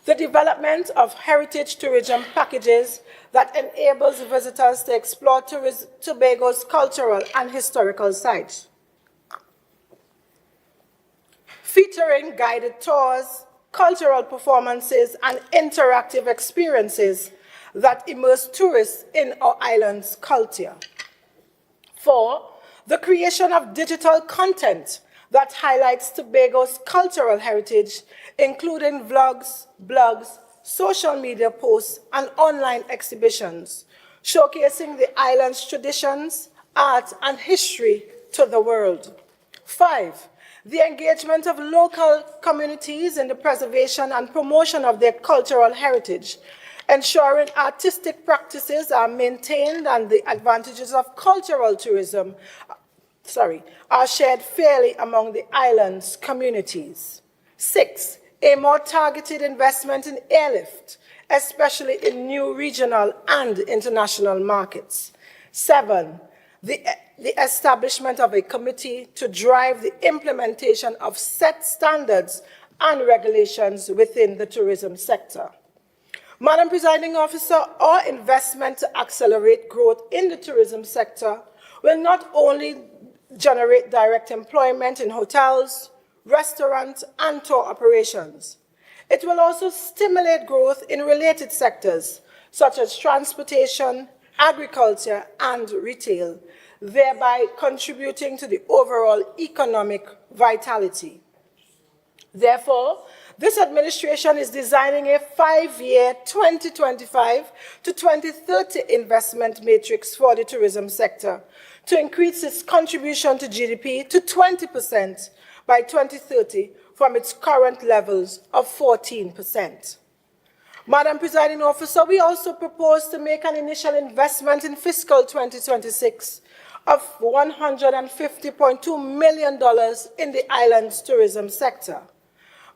the development of heritage tourism packages that enables visitors to explore Tobago's cultural and historical sites, featuring guided tours, cultural performances, and interactive experiences that immerse tourists in our island's culture. Four, the creation of digital content that highlights Tobago's cultural heritage, including vlogs, blogs, social media posts, and online exhibitions, showcasing the island's traditions, art, and history to the world. Five, the engagement of local communities in the preservation and promotion of their cultural heritage, ensuring artistic practices are maintained and the advantages of cultural tourism are shared fairly among the island's communities. Six, a more targeted investment in airlift, especially in new regional and international markets. Seven, the establishment of a committee to drive the implementation of set standards and regulations within the tourism sector. Madam Presiding Officer, our investment to accelerate growth in the tourism sector will not only generate direct employment in hotels, restaurants, and tour operations. It will also stimulate growth in related sectors, such as transportation, agriculture, and retail, thereby contributing to the overall economic vitality. Therefore, this administration is designing a 5-year 2025 to 2030 investment matrix for the tourism sector to increase its contribution to GDP to 20% by 2030 from its current levels of 14%. Madam Presiding Officer, we also propose to make an initial investment in fiscal 2026 of $150.2 million in the island's tourism sector.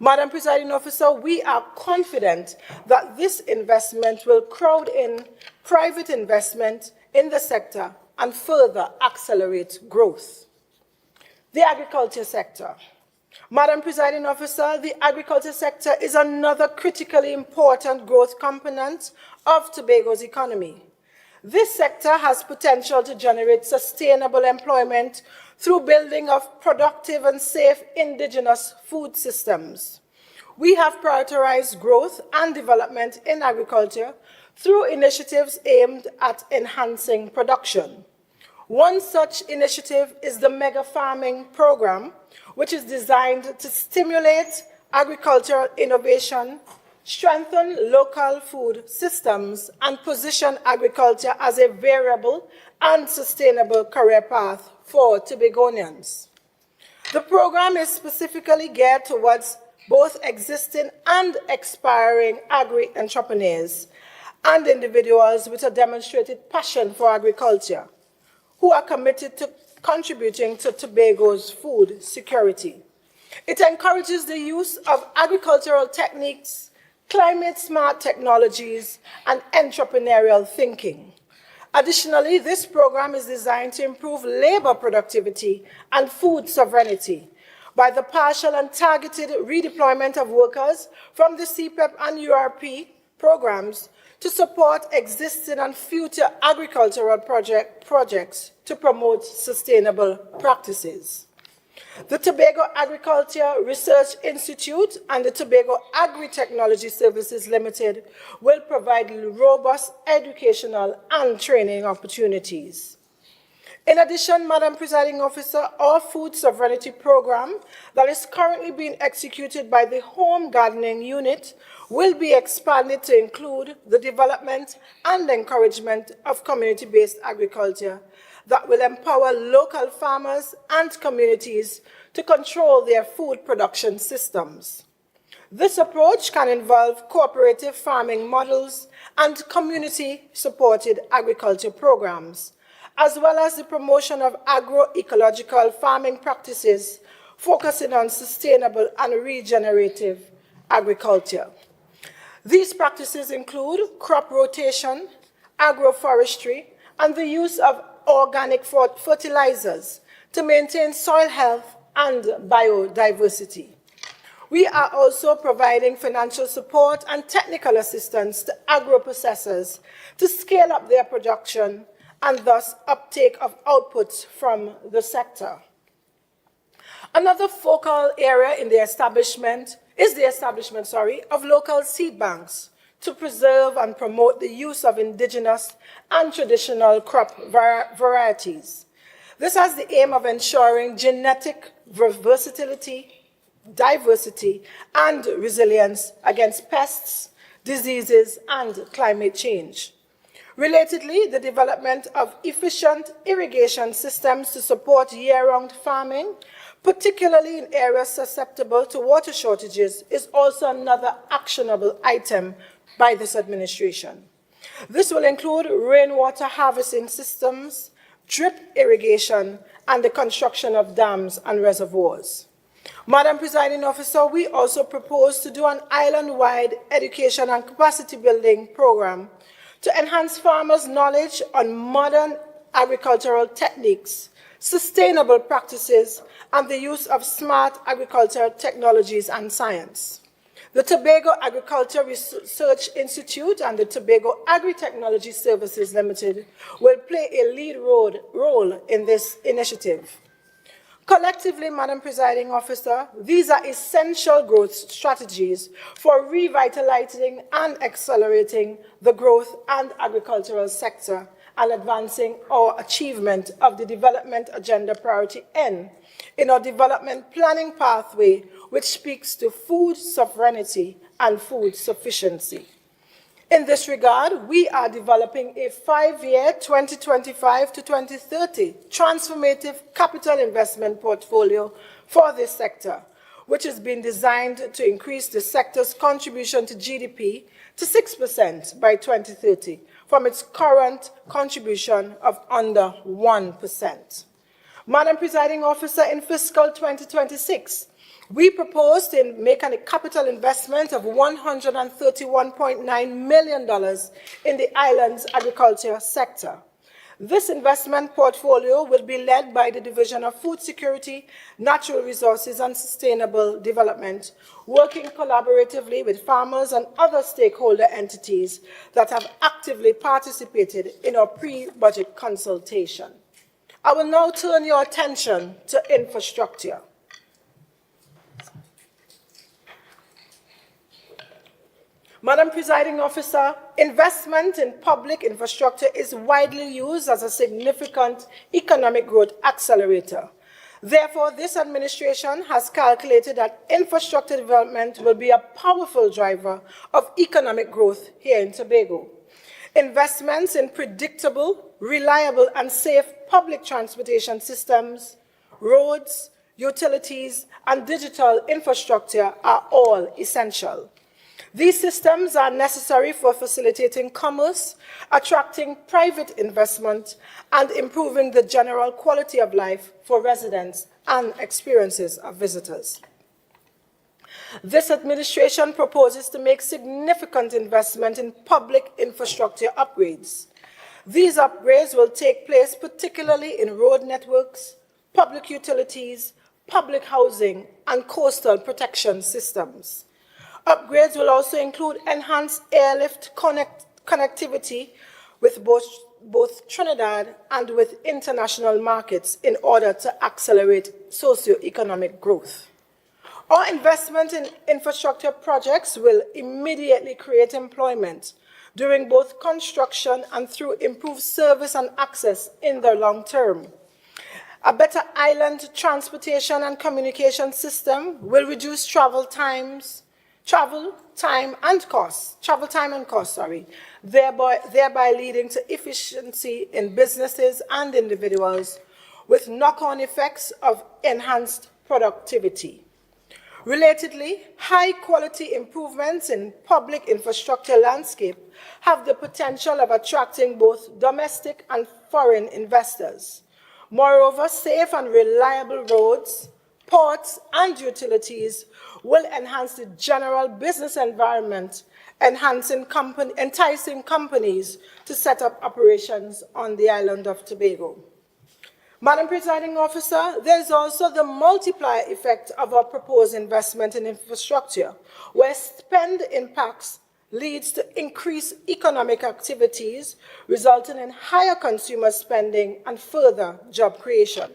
Madam Presiding Officer, we are confident that this investment will crowd in private investment in the sector and further accelerate growth. The agriculture sector. Madam Presiding Officer, the agriculture sector is another critically important growth component of Tobago's economy. This sector has potential to generate sustainable employment through building of productive and safe indigenous food systems. We have prioritized growth and development in agriculture through initiatives aimed at enhancing production. One such initiative is the Mega Farming Program, which is designed to stimulate agricultural innovation, strengthen local food systems, and position agriculture as a variable and sustainable career path for Tobagonians. The program is specifically geared towards both existing and aspiring agri-entrepreneurs and individuals with a demonstrated passion for agriculture, who are committed to contributing to Tobago's food security. It encourages the use of agricultural techniques, climate-smart technologies, and entrepreneurial thinking. Additionally, this program is designed to improve labor productivity and food sovereignty by the partial and targeted redeployment of workers from the CPEP and URP programs to support existing and future agricultural projects to promote sustainable practices. The Tobago Agriculture Research Institute and the Tobago Agri-Technology Services Limited will provide robust educational and training opportunities. In addition, Madam Presiding Officer, our food sovereignty program that is currently being executed by the Home Gardening Unit will be expanded to include the development and encouragement of community-based agriculture that will empower local farmers and communities to control their food production systems. This approach can involve cooperative farming models and community-supported agriculture programs, as well as the promotion of agroecological farming practices focusing on sustainable and regenerative agriculture. These practices include crop rotation, agroforestry, and the use of organic fertilizers to maintain soil health and biodiversity. We are also providing financial support and technical assistance to agro-processors to scale up their production and thus uptake of outputs from the sector. Another focal area in the establishment of local seed banks to preserve and promote the use of indigenous and traditional crop varieties. This has the aim of ensuring genetic versatility, diversity, and resilience against pests, diseases, and climate change. Relatedly, the development of efficient irrigation systems to support year-round farming, particularly in areas susceptible to water shortages, is also another actionable item by this administration. This will include rainwater harvesting systems, drip irrigation, and the construction of dams and reservoirs. Madam Presiding Officer, we also propose to do an island-wide education and capacity building program to enhance farmers' knowledge on modern agricultural techniques, sustainable practices, and the use of smart agricultural technologies and science. The Tobago Agriculture Research Institute and the Tobago Agri-Technology Services Limited will play a lead role in this initiative. Collectively, Madam Presiding Officer, these are essential growth strategies for revitalizing and accelerating the growth and agricultural sector and advancing our achievement of the Development Agenda Priority N in our development planning pathway, which speaks to food sovereignty and food sufficiency. In this regard, we are developing a 5-year 2025 to 2030 transformative capital investment portfolio for this sector, which has been designed to increase the sector's contribution to GDP to 6% by 2030 from its current contribution of under 1%. Madam Presiding Officer, in fiscal 2026, we propose to make a capital investment of $131.9 million in the island's agriculture sector. This investment portfolio will be led by the Division of Food Security, Natural Resources and Sustainable Development, working collaboratively with farmers and other stakeholder entities that have actively participated in our pre-budget consultation. I will now turn your attention to infrastructure. Madam Presiding Officer, investment in public infrastructure is widely used as a significant economic growth accelerator. Therefore, this administration has calculated that infrastructure development will be a powerful driver of economic growth here in Tobago. Investments in predictable, reliable, and safe public transportation systems, roads, utilities, and digital infrastructure are all essential. These systems are necessary for facilitating commerce, attracting private investment, and improving the general quality of life for residents and experiences of visitors. This administration proposes to make significant investment in public infrastructure upgrades. These upgrades will take place particularly in road networks, public utilities, public housing, and coastal protection systems. Upgrades will also include enhanced airlift connectivity with both Trinidad and with international markets in order to accelerate socio-economic growth. Our investment in infrastructure projects will immediately create employment during both construction and through improved service and access in the long term. A better island transportation and communication system will reduce travel times, travel time and cost, thereby leading to efficiency in businesses and individuals with knock-on effects of enhanced productivity. Relatedly, high-quality improvements in public infrastructure landscape have the potential of attracting both domestic and foreign investors. Moreover, safe and reliable roads, ports, and utilities will enhance the general business environment, enticing companies to set up operations on the island of Tobago. Madam Presiding Officer, there is also the multiplier effect of our proposed investment in infrastructure, where spend impacts leads to increased economic activities, resulting in higher consumer spending and further job creation.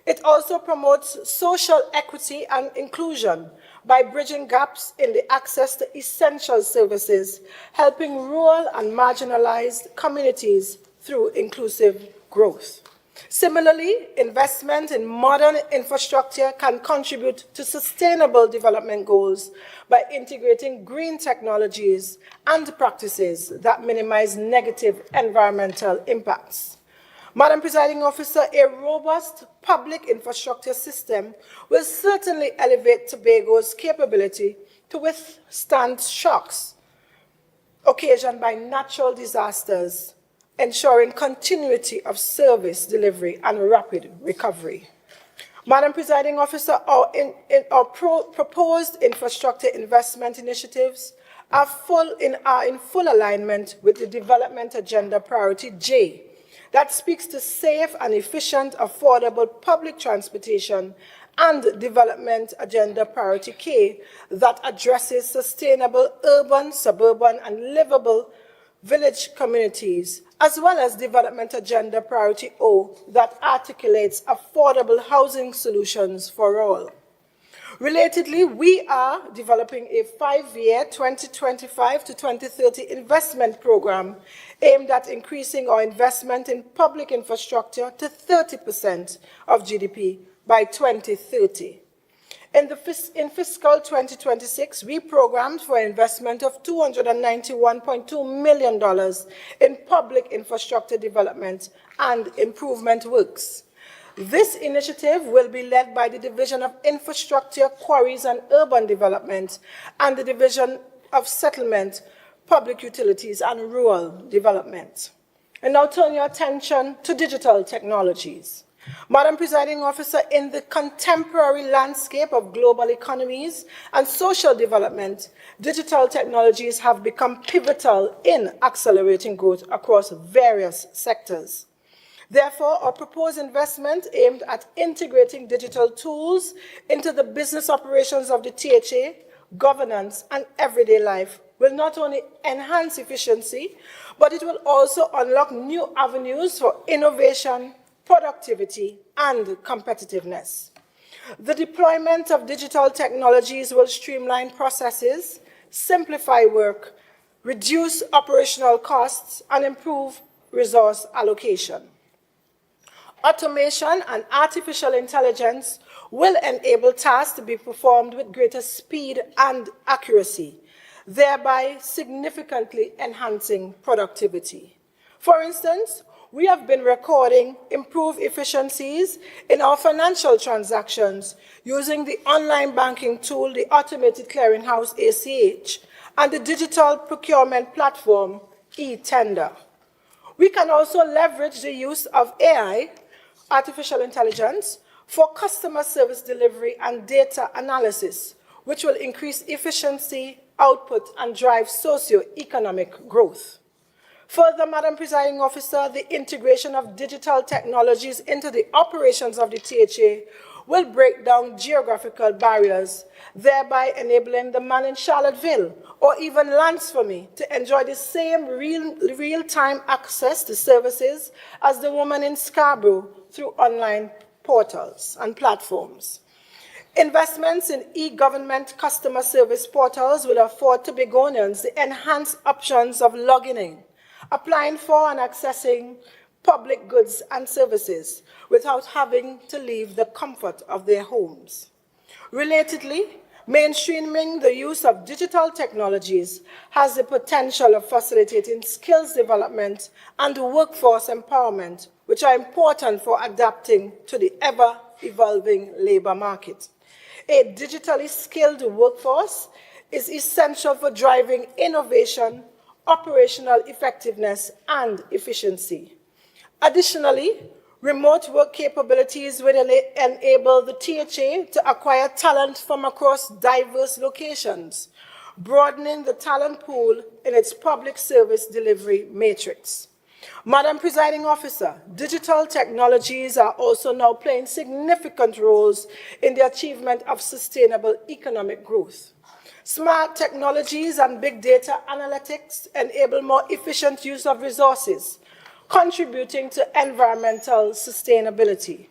It also promotes social equity and inclusion by bridging gaps in the access to essential services, helping rural and marginalized communities through inclusive growth. Similarly, investment in modern infrastructure can contribute to sustainable development goals by integrating green technologies and practices that minimize negative environmental impacts. Madam Presiding Officer, a robust public infrastructure system will certainly elevate Tobago's capability to withstand shocks occasioned by natural disasters, ensuring continuity of service delivery and rapid recovery. Madam Presiding Officer, our proposed infrastructure investment initiatives are in full alignment with the Development Agenda Priority J, that speaks to safe and efficient, affordable public transportation, and Development Agenda Priority K, that addresses sustainable urban, suburban, and livable village communities, as well as Development Agenda Priority O, that articulates affordable housing solutions for all. Relatedly, we are developing a 5-year 2025 to 2030 investment program aimed at increasing our investment in public infrastructure to 30% of GDP by 2030. In fiscal 2026, we programmed for investment of $291.2 million in public infrastructure development and improvement works. This initiative will be led by the Division of Infrastructure, Quarries and Urban Development and the Division of Settlement, Public Utilities and Rural Development. And now turn your attention to digital technologies. Madam Presiding Officer, in the contemporary landscape of global economies and social development, digital technologies have become pivotal in accelerating growth across various sectors. Therefore, our proposed investment aimed at integrating digital tools into the business operations of the THA, governance, and everyday life will not only enhance efficiency, but it will also unlock new avenues for innovation, productivity, and competitiveness. The deployment of digital technologies will streamline processes, simplify work, reduce operational costs, and improve resource allocation. Automation and artificial intelligence will enable tasks to be performed with greater speed and accuracy, thereby significantly enhancing productivity. For instance, we have been recording improved efficiencies in our financial transactions using the online banking tool, the Automated Clearinghouse ACH, and the digital procurement platform, e-Tender. We can also leverage the use of AI, artificial intelligence, for customer service delivery and data analysis, which will increase efficiency, output, and drive socio-economic growth. Further, Madam Presiding Officer, the integration of digital technologies into the operations of the THA will break down geographical barriers, thereby enabling the man in Charlottesville or even Lansford to enjoy the same real-time access to services as the woman in Scarborough through online portals and platforms. Investments in e-government customer service portals will afford Tobagonians the enhanced options of logging in, applying for and accessing public goods and services without having to leave the comfort of their homes. Relatedly, Mainstreaming the use of digital technologies has the potential of facilitating skills development and workforce empowerment, which are important for adapting to the ever-evolving labor market. A digitally skilled workforce is essential for driving innovation, operational effectiveness, and efficiency. Additionally, remote work capabilities will enable the THA to acquire talent from across diverse locations, broadening the talent pool in its public service delivery matrix. Madam Presiding Officer, digital technologies are also now playing significant roles in the achievement of sustainable economic growth. Smart technologies and big data analytics enable more efficient use of resources, contributing to environmental sustainability.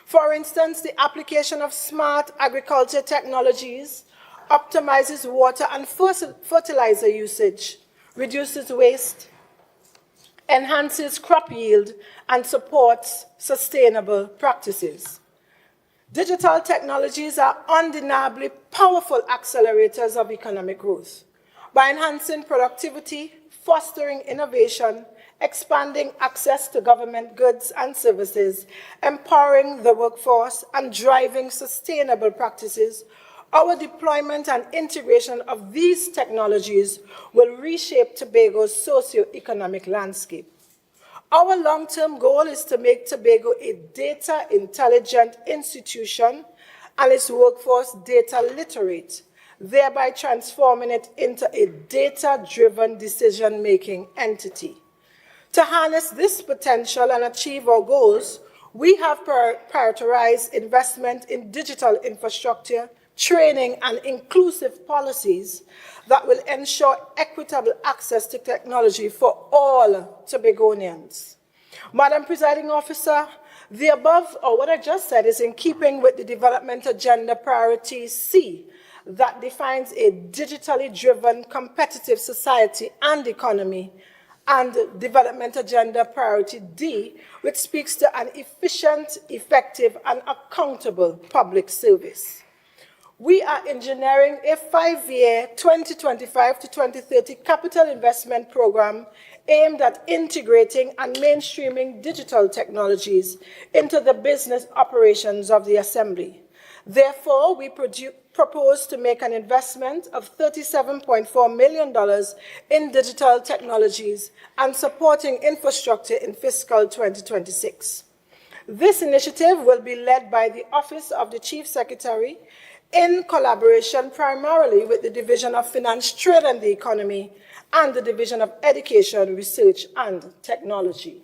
For instance, the application of smart agriculture technologies optimizes water and fertilizer usage, reduces waste, enhances crop yield, and supports sustainable practices. Digital technologies are undeniably powerful accelerators of economic growth. By enhancing productivity, fostering innovation, expanding access to government goods and services, empowering the workforce, and driving sustainable practices, our deployment and integration of these technologies will reshape Tobago's socio-economic landscape. Our long-term goal is to make Tobago a data-intelligent institution and its workforce data literate, thereby transforming it into a data-driven decision-making entity. To harness this potential and achieve our goals, we have prioritized investment in digital infrastructure, training, and inclusive policies that will ensure equitable access to technology for all Tobagonians. Madam Presiding Officer, the above, or what I just said, is in keeping with the Development Agenda Priority C that defines a digitally driven, competitive society and economy, and Development Agenda Priority D, which speaks to an efficient, effective, and accountable public service. We are engineering a 5-year 2025 to 2030 capital investment program aimed at integrating and mainstreaming digital technologies into the business operations of the Assembly. Therefore, we propose to make an investment of $37.4 million in digital technologies and supporting infrastructure in fiscal 2026. This initiative will be led by the Office of the Chief Secretary in collaboration primarily with the Division of Finance, Trade and the Economy and the Division of Education, Research and Technology.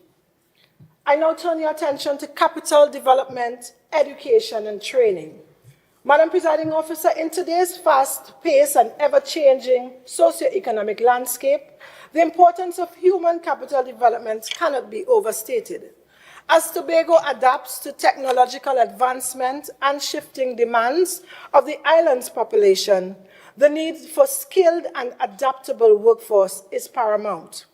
I now turn your attention to capital development, education and training. Madam Presiding Officer, in today's fast-paced and ever-changing socio-economic landscape, the importance of human capital development cannot be overstated. As Tobago adapts to technological advancement and shifting demands of the island's population, the need for skilled and adaptable workforce is paramount.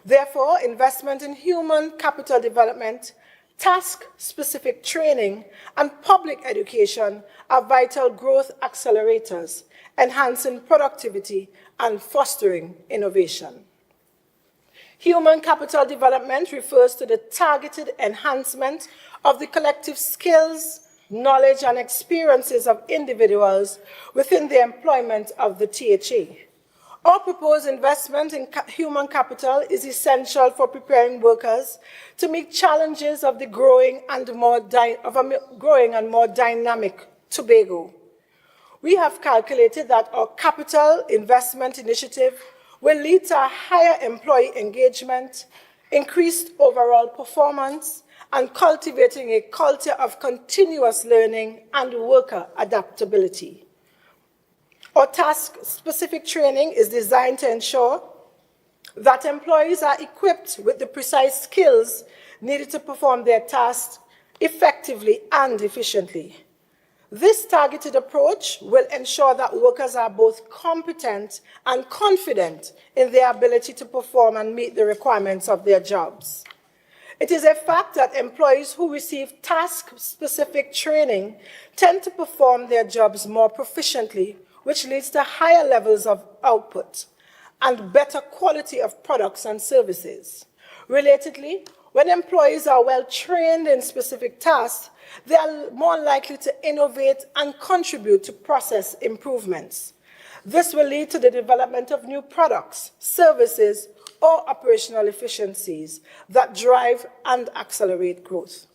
Therefore, investment in human capital development, task-specific training, and public education are vital growth accelerators, enhancing productivity and fostering innovation. Human capital development refers to the targeted enhancement of the collective skills, knowledge, and experiences of individuals within the employment of the THA. Our proposed investment in human capital is essential for preparing workers to meet challenges of the growing and more dynamic Tobago. We have calculated that our capital investment initiative will lead to a higher employee engagement, increased overall performance, and cultivating a culture of continuous learning and worker adaptability. Our task-specific training is designed to ensure that employees are equipped with the precise skills needed to perform their tasks effectively and efficiently. This targeted approach will ensure that workers are both competent and confident in their ability to perform and meet the requirements of their jobs. It is a fact that employees who receive task-specific training tend to perform their jobs more proficiently, which leads to higher levels of output and better quality of products and services. Relatedly, when employees are well trained in specific tasks, they are more likely to innovate and contribute to process improvements. This will lead to the development of new products, services, or operational efficiencies that drive and accelerate growth.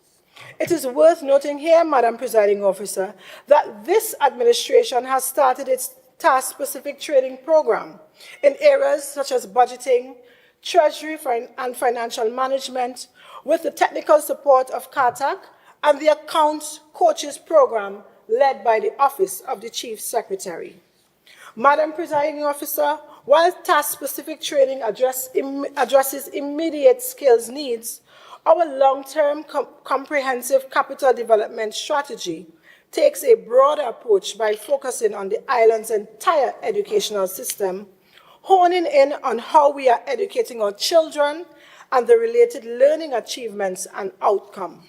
It is worth noting here, Madam Presiding Officer, that this administration has started its task-specific training program in areas such as budgeting, treasury and financial management, with the technical support of CARTAC and the Accounts Coaches program led by the Office of the Chief Secretary. Madam Presiding Officer, while task-specific training addresses immediate skills needs, our long-term comprehensive capital development strategy takes a broader approach by focusing on the island's entire educational system, honing in on how we are educating our children and the related learning achievements and outcome.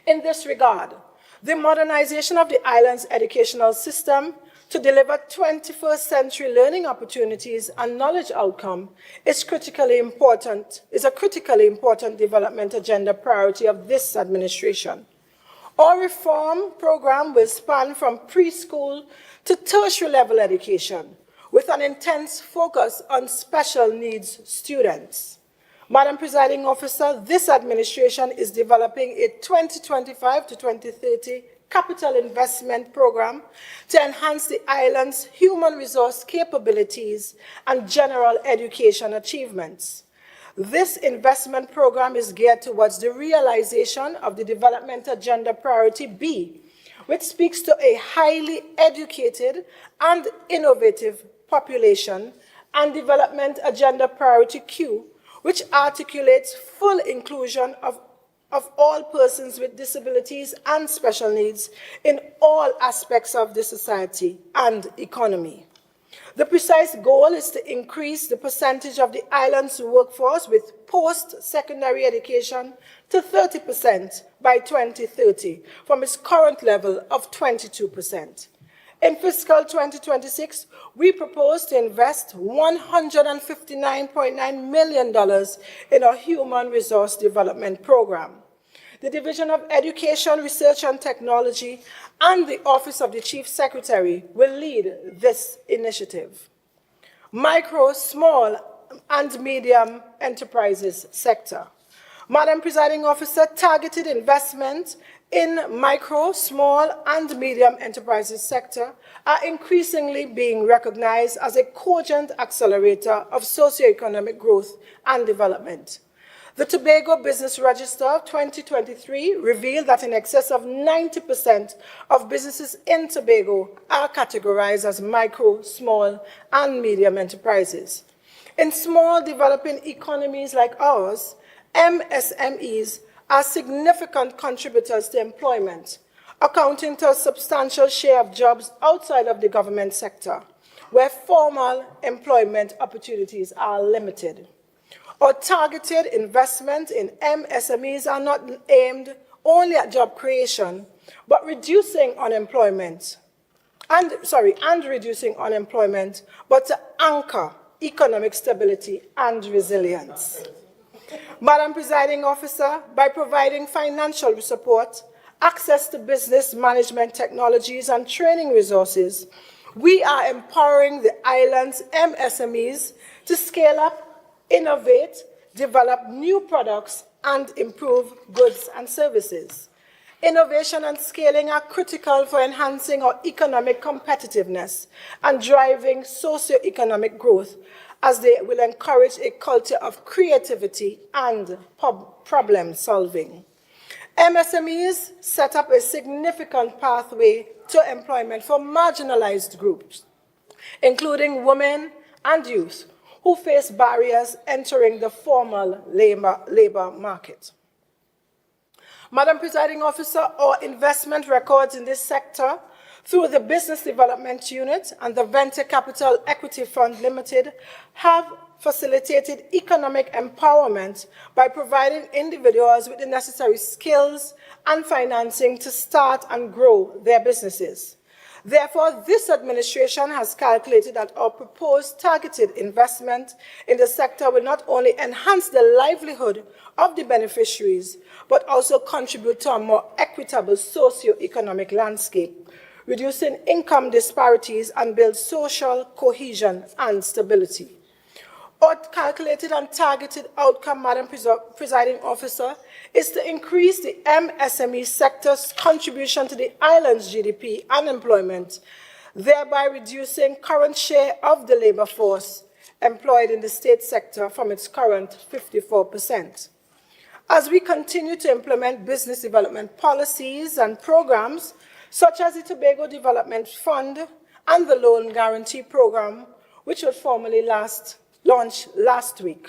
In this regard, the modernization of the island's educational system to deliver 21st century learning opportunities and knowledge outcome is a critically important development agenda priority of this administration. Our reform program will span from preschool to tertiary level education, with an intense focus on special needs students. Madam Presiding Officer, this administration is developing a 2025 to 2030 capital investment program to enhance the island's human resource capabilities and general education achievements. This investment program is geared towards the realization of the Development Agenda Priority B, which speaks to a highly educated and innovative population, and Development Agenda Priority Q, which articulates full inclusion of all persons with disabilities and special needs in all aspects of the society and economy. The precise goal is to increase the percentage of the island's workforce with post-secondary education to 30% by 2030, from its current level of 22%. In fiscal 2026, we propose to invest $159.9 million in our Human Resource Development Program. The Division of Education, Research and Technology and the Office of the Chief Secretary will lead this initiative. Micro, small and medium enterprises sector. Madam Presiding Officer, targeted investment in micro, small and medium enterprises sector are increasingly being recognized as a cogent accelerator of socioeconomic growth and development. The Tobago Business Register of 2023 revealed that in excess of 90% of businesses in Tobago are categorized as micro, small, and medium enterprises. In small developing economies like ours, MSMEs are significant contributors to employment, accounting to a substantial share of jobs outside of the government sector, where formal employment opportunities are limited. Our targeted investment in MSMEs are not aimed only at job creation, but reducing unemployment, but to anchor economic stability and resilience. Madam Presiding Officer, by providing financial support, access to business management technologies and training resources, we are empowering the island's MSMEs to scale up, innovate, develop new products, and improve goods and services. Innovation and scaling are critical for enhancing our economic competitiveness and driving socio-economic growth, as they will encourage a culture of creativity and problem solving. MSMEs set up a significant pathway to employment for marginalized groups, including women and youth, who face barriers entering the formal labor market. Madam Presiding Officer, our investment records in this sector through the Business Development Unit and the Venture Capital Equity Fund Limited have facilitated economic empowerment by providing individuals with the necessary skills and financing to start and grow their businesses. Therefore, this administration has calculated that our proposed targeted investment in the sector will not only enhance the livelihood of the beneficiaries, but also contribute to a more equitable socio-economic landscape, reducing income disparities and build social cohesion and stability. Our calculated and targeted outcome, Madam Presiding Officer, is to increase the MSME sector's contribution to the island's GDP and employment, thereby reducing current share of the labor force employed in the state sector from its current 54%. As we continue to implement business development policies and programs, such as the Tobago Development Fund and the Loan Guarantee Program, which was formally launched last week.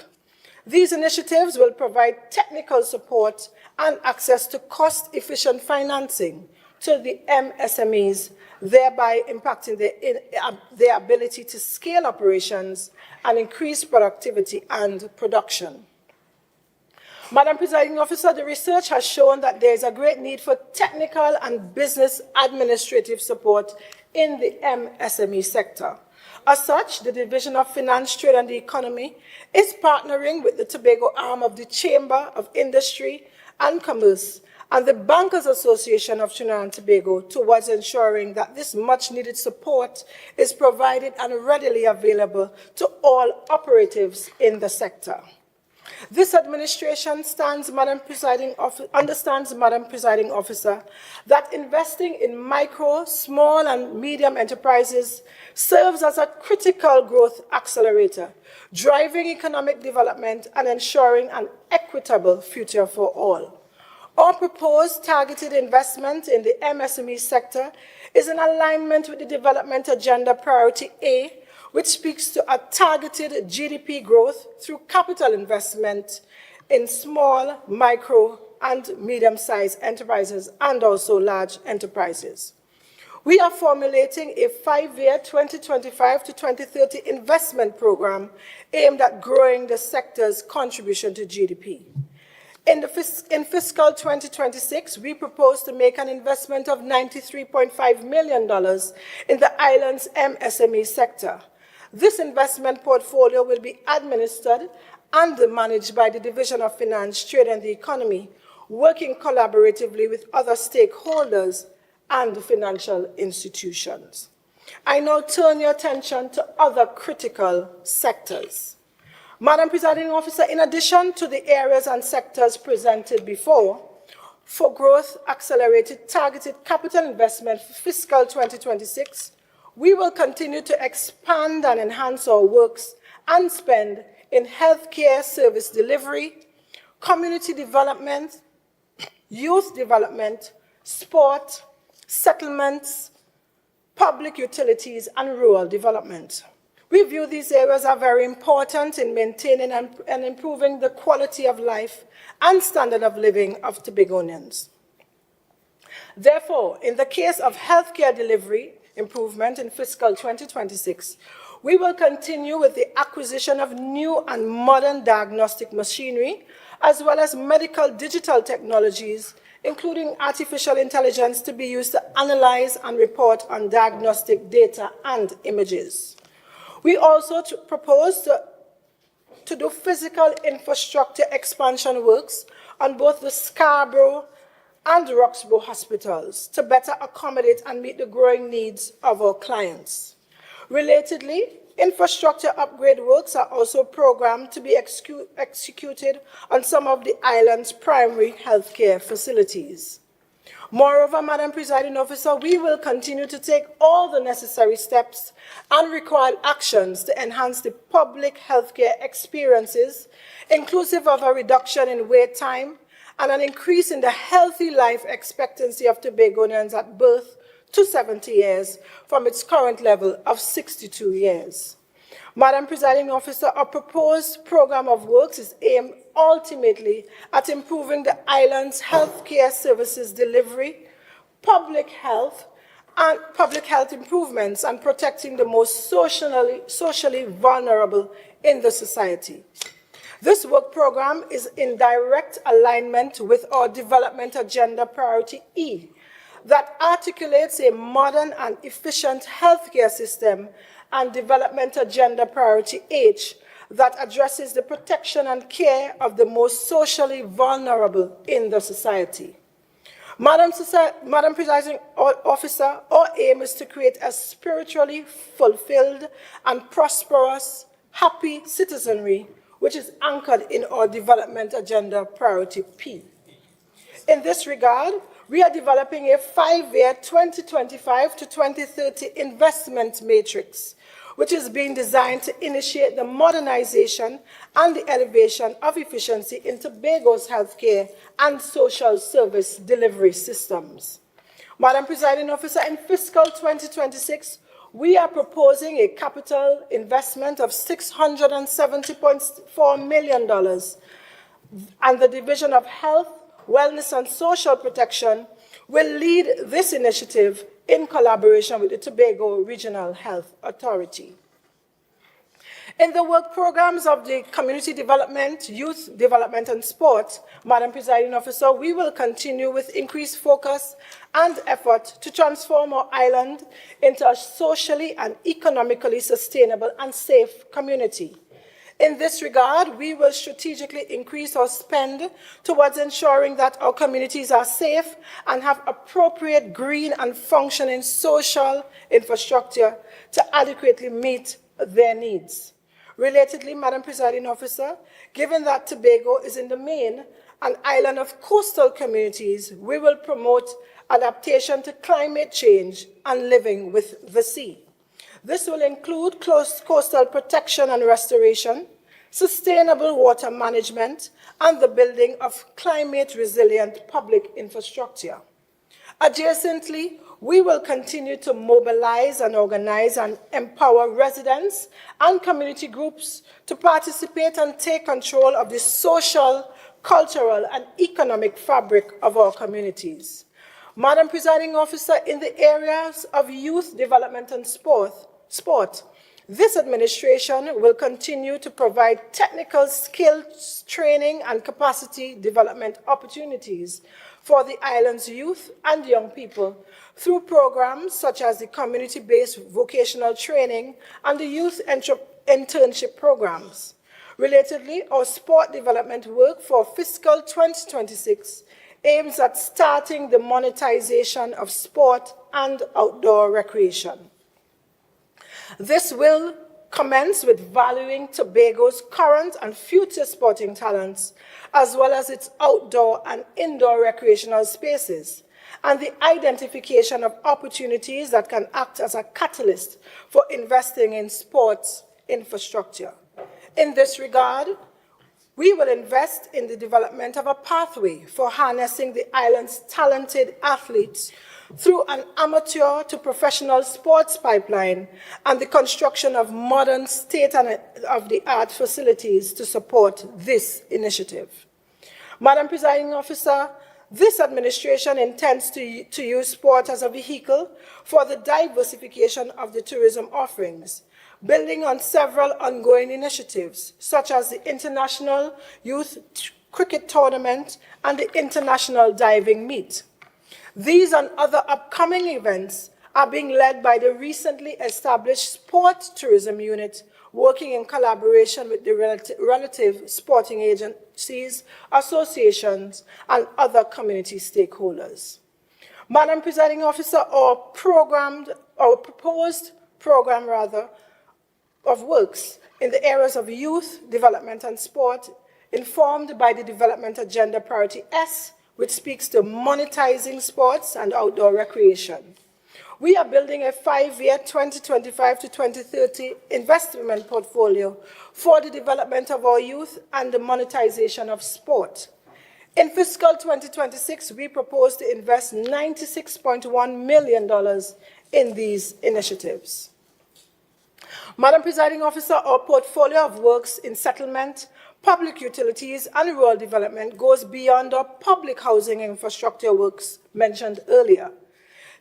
These initiatives will provide technical support and access to cost-efficient financing to the MSMEs, thereby impacting their ability to scale operations and increase productivity and production. Madam Presiding Officer, the research has shown that there is a great need for technical and business administrative support in the MSME sector. As such, the Division of Finance, Trade and the Economy is partnering with the Tobago arm of the Chamber of Industry and Commerce and the Bankers Association of Trinidad and Tobago towards ensuring that this much-needed support is provided and readily available to all operatives in the sector. This administration understands, Madam Presiding Officer, that investing in micro, small, and medium enterprises serves as a critical growth accelerator, driving economic development and ensuring an equitable future for all. Our proposed targeted investment in the MSME sector is in alignment with the Development Agenda Priority A, which speaks to a targeted GDP growth through capital investment in small, micro, and medium-sized enterprises and also large enterprises. We are formulating a 5-year 2025 to 2030 investment program aimed at growing the sector's contribution to GDP. In fiscal 2026, we propose to make an investment of $93.5 million in the island's MSME sector. This investment portfolio will be administered and managed by the Division of Finance, Trade and the Economy, working collaboratively with other stakeholders and financial institutions. I now turn your attention to other critical sectors. Madam Presiding Officer, in addition to the areas and sectors presented before, for growth accelerated targeted capital investment for fiscal 2026, we will continue to expand and enhance our works and spend in healthcare service delivery, community development, youth development, sport, settlements, public utilities, and rural development. We view these areas as very important in maintaining and improving the quality of life and standard of living of Tobagonians. Therefore, in the case of healthcare delivery improvement in fiscal 2026, we will continue with the acquisition of new and modern diagnostic machinery, as well as medical digital technologies, including artificial intelligence, to be used to analyze and report on diagnostic data and images. We also propose to do physical infrastructure expansion works on both the Scarborough and Roxborough hospitals to better accommodate and meet the growing needs of our clients. Relatedly, infrastructure upgrade works are also programmed to be executed on some of the island's primary healthcare facilities. Moreover, Madam Presiding Officer, we will continue to take all the necessary steps and required actions to enhance the public healthcare experiences, inclusive of a reduction in wait time and an increase in the healthy life expectancy of Tobagonians at birth to 70 years from its current level of 62 years. Madam Presiding Officer, our proposed program of works is aimed ultimately at improving the island's healthcare services delivery, public health improvements, and protecting the most socially vulnerable in the society. This work program is in direct alignment with our Development Agenda Priority E, that articulates a modern and efficient healthcare system, and Development Agenda Priority H, that addresses the protection and care of the most socially vulnerable in the society. Madam Presiding Officer, our aim is to create a spiritually fulfilled and prosperous, happy citizenry, which is anchored in our Development Agenda Priority P. In this regard, we are developing a 5-year 2025 to 2030 investment matrix, which is being designed to initiate the modernization and the elevation of efficiency in Tobago's healthcare and social service delivery systems. Madam Presiding Officer, in fiscal 2026, we are proposing a capital investment of $670.4 million, and the Division of Health, Wellness and Social Protection will lead this initiative in collaboration with the Tobago Regional Health Authority. In the work programs of the Community Development, Youth Development and Sport, Madam Presiding Officer, we will continue with increased focus and effort to transform our island into a socially and economically sustainable and safe community. In this regard, we will strategically increase our spend towards ensuring that our communities are safe and have appropriate green and functioning social infrastructure to adequately meet their needs. Relatedly, Madam Presiding Officer, given that Tobago is in the main an island of coastal communities, we will promote adaptation to climate change and living with the sea. This will include coastal protection and restoration, sustainable water management, and the building of climate-resilient public infrastructure. Adjacently, we will continue to mobilize and organize and empower residents and community groups to participate and take control of the social, cultural, and economic fabric of our communities. Madam Presiding Officer, in the areas of youth development and sport, this administration will continue to provide technical skills training and capacity development opportunities for the island's youth and young people through programs such as the community-based vocational training and the youth internship programs. Relatedly, our sport development work for fiscal 2026 aims at starting the monetization of sport and outdoor recreation. This will commence with valuing Tobago's current and future sporting talents, as well as its outdoor and indoor recreational spaces, and the identification of opportunities that can act as a catalyst for investing in sports infrastructure. In this regard, we will invest in the development of a pathway for harnessing the island's talented athletes through an amateur to professional sports pipeline and the construction of modern state-of-the-art facilities to support this initiative. Madam Presiding Officer, this administration intends to use sport as a vehicle for the diversification of the tourism offerings, building on several ongoing initiatives, such as the International Youth Cricket Tournament and the International Diving Meet. These and other upcoming events are being led by the recently established Sport Tourism Unit, working in collaboration with the relative sporting agencies, associations, and other community stakeholders. Madam Presiding Officer, our proposed program of works in the areas of youth, development, and sport, informed by the Development Agenda Priority S, which speaks to monetizing sports and outdoor recreation. We are building a 5-year 2025 to 2030 investment portfolio for the development of our youth and the monetization of sport. In fiscal 2026, we propose to invest $96.1 million in these initiatives. Madam Presiding Officer, our portfolio of works in settlement, public utilities, and rural development goes beyond our public housing infrastructure works mentioned earlier.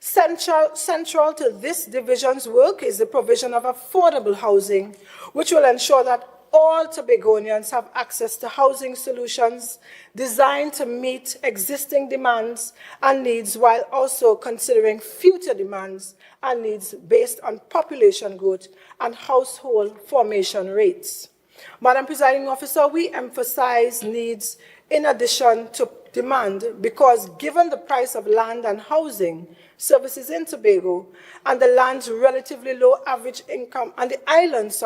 Central to this division's work is the provision of affordable housing, which will ensure that all Tobagonians have access to housing solutions designed to meet existing demands and needs while also considering future demands and needs based on population growth and household formation rates. Madam Presiding Officer, we emphasize needs in addition to demand because given the price of land and housing services in Tobago and the land's relatively low average income, and the island's,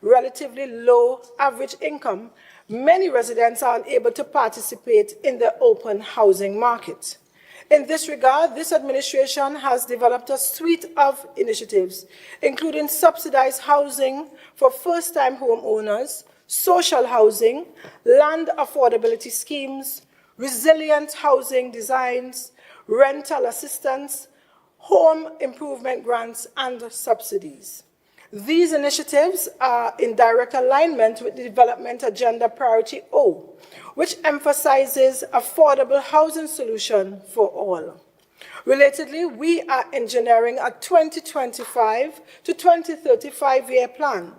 relatively low average income, many residents are unable to participate in the open housing market. In this regard, this administration has developed a suite of initiatives, including subsidized housing for first-time homeowners, social housing, land affordability schemes, resilient housing designs, rental assistance, home improvement grants, and subsidies. These initiatives are in direct alignment with the Development Agenda Priority O, which emphasizes affordable housing solution for all. Relatedly, we are engineering a 2025 to 2035-year plan,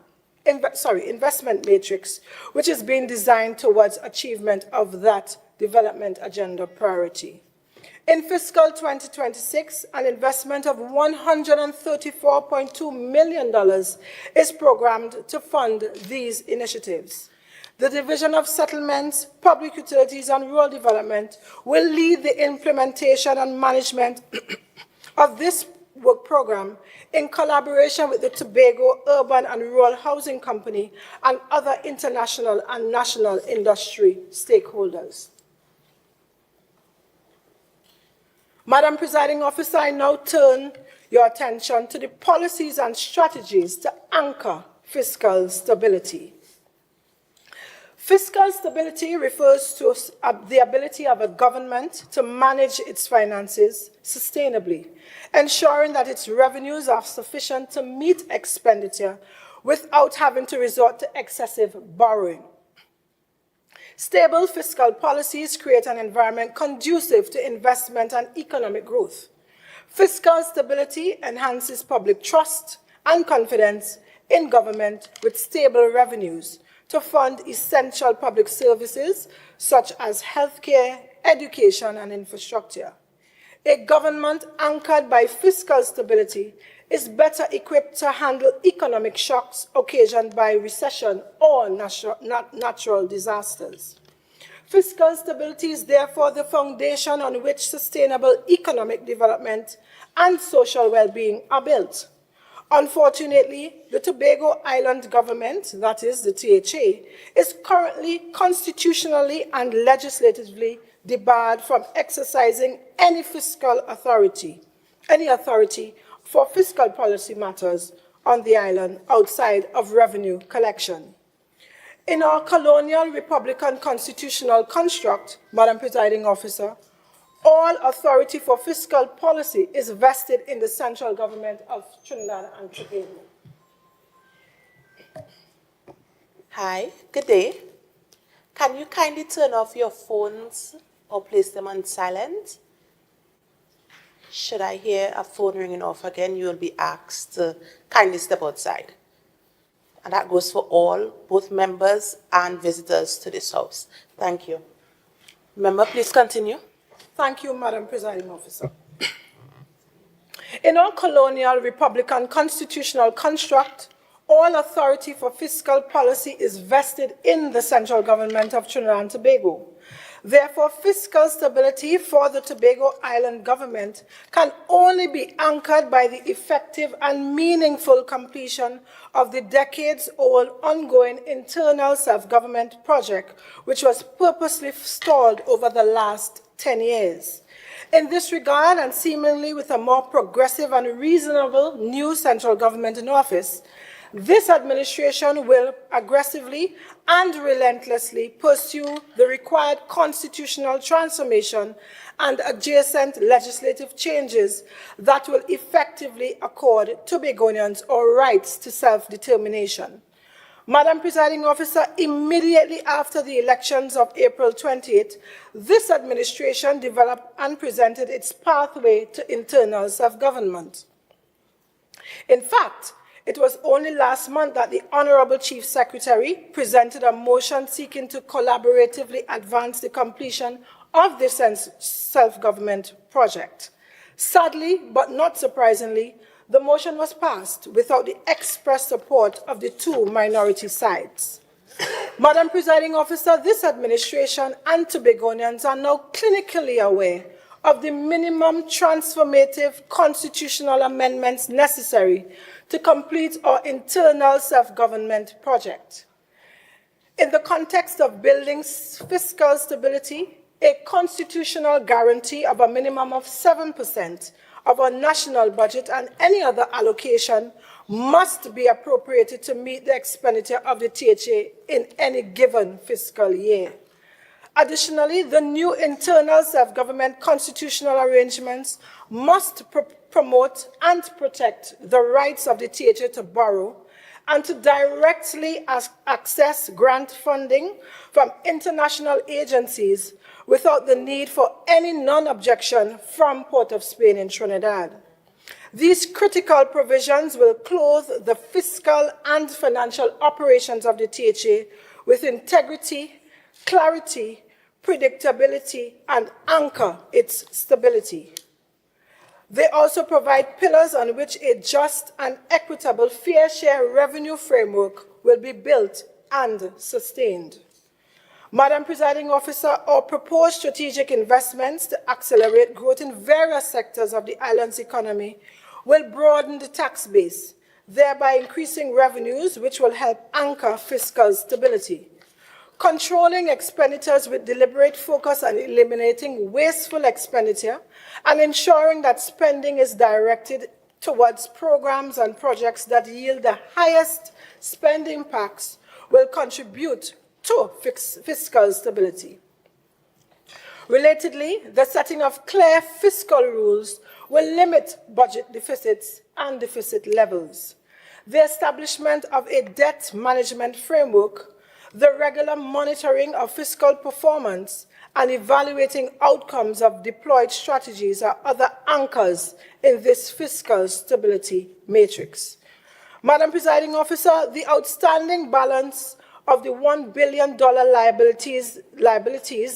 investment matrix, which is being designed towards achievement of that Development Agenda Priority. In fiscal 2026, an investment of $134.2 million is programmed to fund these initiatives. The Division of Settlements, Public Utilities and Rural Development will lead the implementation and management of this work program in collaboration with the Tobago Urban and Rural Housing Company and other international and national industry stakeholders. Madam Presiding Officer, I now turn your attention to the policies and strategies to anchor fiscal stability. Fiscal stability refers to the ability of a government to manage its finances sustainably, ensuring that its revenues are sufficient to meet expenditure without having to resort to excessive borrowing. Stable fiscal policies create an environment conducive to investment and economic growth. Fiscal stability enhances public trust and confidence in government with stable revenues to fund essential public services such as healthcare, education, and infrastructure. A government anchored by fiscal stability is better equipped to handle economic shocks occasioned by recession or natural disasters. Fiscal stability is therefore the foundation on which sustainable economic development and social well-being are built. Unfortunately, the Tobago Island government, that is the THA, is currently constitutionally and legislatively debarred from exercising any authority for fiscal policy matters on the island outside of revenue collection. In our colonial Republican constitutional construct, Madam Presiding Officer, all authority for fiscal policy is vested in the central government of Trinidad and Tobago. Hi, good day. Can you kindly turn off your phones or place them on silent? Should I hear a phone ringing off again, you will be asked to kindly step outside. And that goes for all, both members and visitors to this house. Thank you. Member, please continue. Thank you, Madam Presiding Officer. In our colonial Republican constitutional construct, all authority for fiscal policy is vested in the central government of Trinidad and Tobago. Therefore, fiscal stability for the Tobago Island government can only be anchored by the effective and meaningful completion of the decades-old ongoing internal self-government project, which was purposely stalled over the last 10 years. In this regard, and seemingly with a more progressive and reasonable new central government in office, this administration will aggressively and relentlessly pursue the required constitutional transformation and adjacent legislative changes that will effectively accord Tobagonians our rights to self-determination. Madam Presiding Officer, immediately after the elections of April 28, this administration developed and presented its pathway to internal self-government. In fact, It was only last month that the Honorable Chief Secretary presented a motion seeking to collaboratively advance the completion of this self-government project. Sadly, but not surprisingly, the motion was passed without the express support of the two minority sides. Madam Presiding Officer, this administration and Tobagonians are now clinically aware of the minimum transformative constitutional amendments necessary to complete our internal self-government project. In the context of building fiscal stability, a constitutional guarantee of a minimum of 7% of our national budget and any other allocation must be appropriated to meet the expenditure of the THA in any given fiscal year. Additionally, the new internal self-government constitutional arrangements must promote and protect the rights of the THA to borrow and to directly access grant funding from international agencies without the need for any non-objection from Port of Spain in Trinidad. These critical provisions will clothe the fiscal and financial operations of the THA with integrity, clarity, predictability, and anchor its stability. They also provide pillars on which a just and equitable fair share revenue framework will be built and sustained. Madam Presiding Officer, our proposed strategic investments to accelerate growth in various sectors of the island's economy will broaden the tax base, thereby increasing revenues, which will help anchor fiscal stability. Controlling expenditures with deliberate focus on eliminating wasteful expenditure and ensuring that spending is directed towards programs and projects that yield the highest spend impacts will contribute to fiscal stability. Relatedly, the setting of clear fiscal rules will limit budget deficits and deficit levels. The establishment of a debt management framework, the regular monitoring of fiscal performance, and evaluating outcomes of deployed strategies are other anchors in this fiscal stability matrix. Madam Presiding Officer, the outstanding balance of the $1 billion liabilities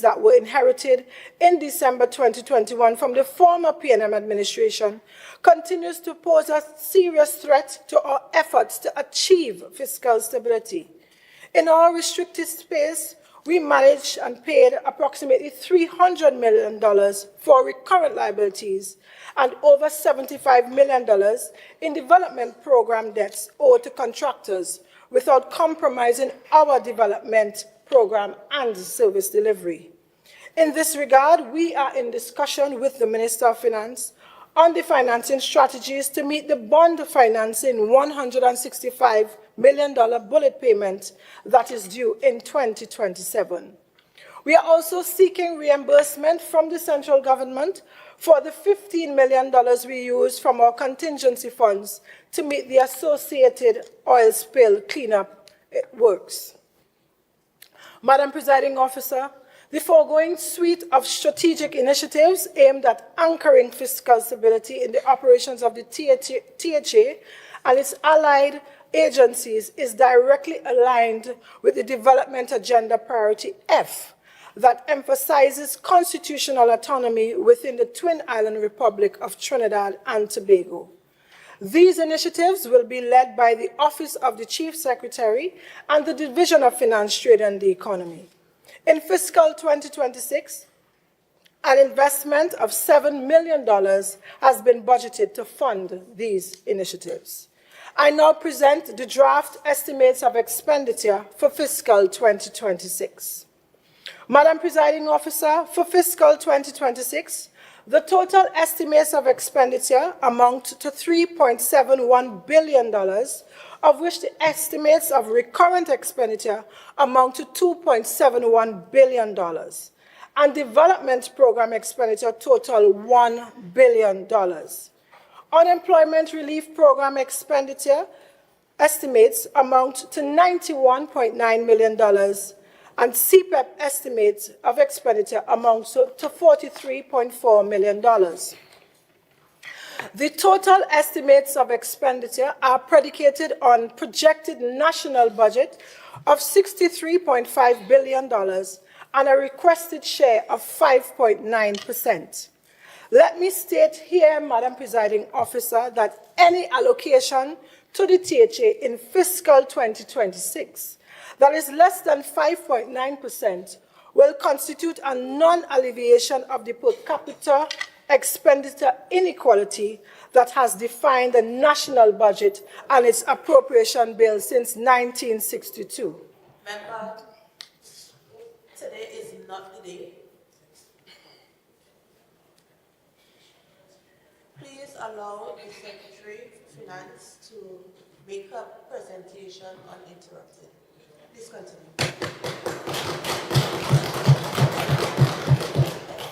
that were inherited in December 2021 from the former PNM administration continues to pose a serious threat to our efforts to achieve fiscal stability. In our restricted space, we managed and paid approximately $300 million for recurrent liabilities and over $75 million in development program debts owed to contractors without compromising our development program and service delivery. In this regard, we are in discussion with the Minister of Finance on the financing strategies to meet the bond financing $165 million bullet payment that is due in 2027. We are also seeking reimbursement from the central government for the $15 million we use from our contingency funds to meet the associated oil spill cleanup works. Madam Presiding Officer, the foregoing suite of strategic initiatives aimed at anchoring fiscal stability in the operations of the THA and its allied agencies is directly aligned with the Development Agenda Priority F that emphasizes constitutional autonomy within the Twin Island Republic of Trinidad and Tobago. These initiatives will be led by the Office of the Chief Secretary and the Division of Finance, Trade and the Economy. In fiscal 2026, an investment of $7 million has been budgeted to fund these initiatives. I now present the draft estimates of expenditure for fiscal 2026. Madam Presiding Officer, for fiscal 2026, the total estimates of expenditure amount to $3.71 billion, of which the estimates of recurrent expenditure amount to $2.71 billion, and development program expenditure total $1 billion. Unemployment relief program expenditure estimates amount to $91.9 million, and CPEP estimates of expenditure amounts to $43.4 million. The total estimates of expenditure are predicated on projected national budget of $63.5 billion and a requested share of 5.9%. Let me state here, Madam Presiding Officer, that any allocation to the THA in fiscal 2026 that is less than 5.9% will constitute a non-alleviation of the per capita expenditure inequality that has defined the national budget and its appropriation bill since 1962. Member, today is not the day. Please allow the Secretary of Finance to make a presentation uninterrupted. Please continue.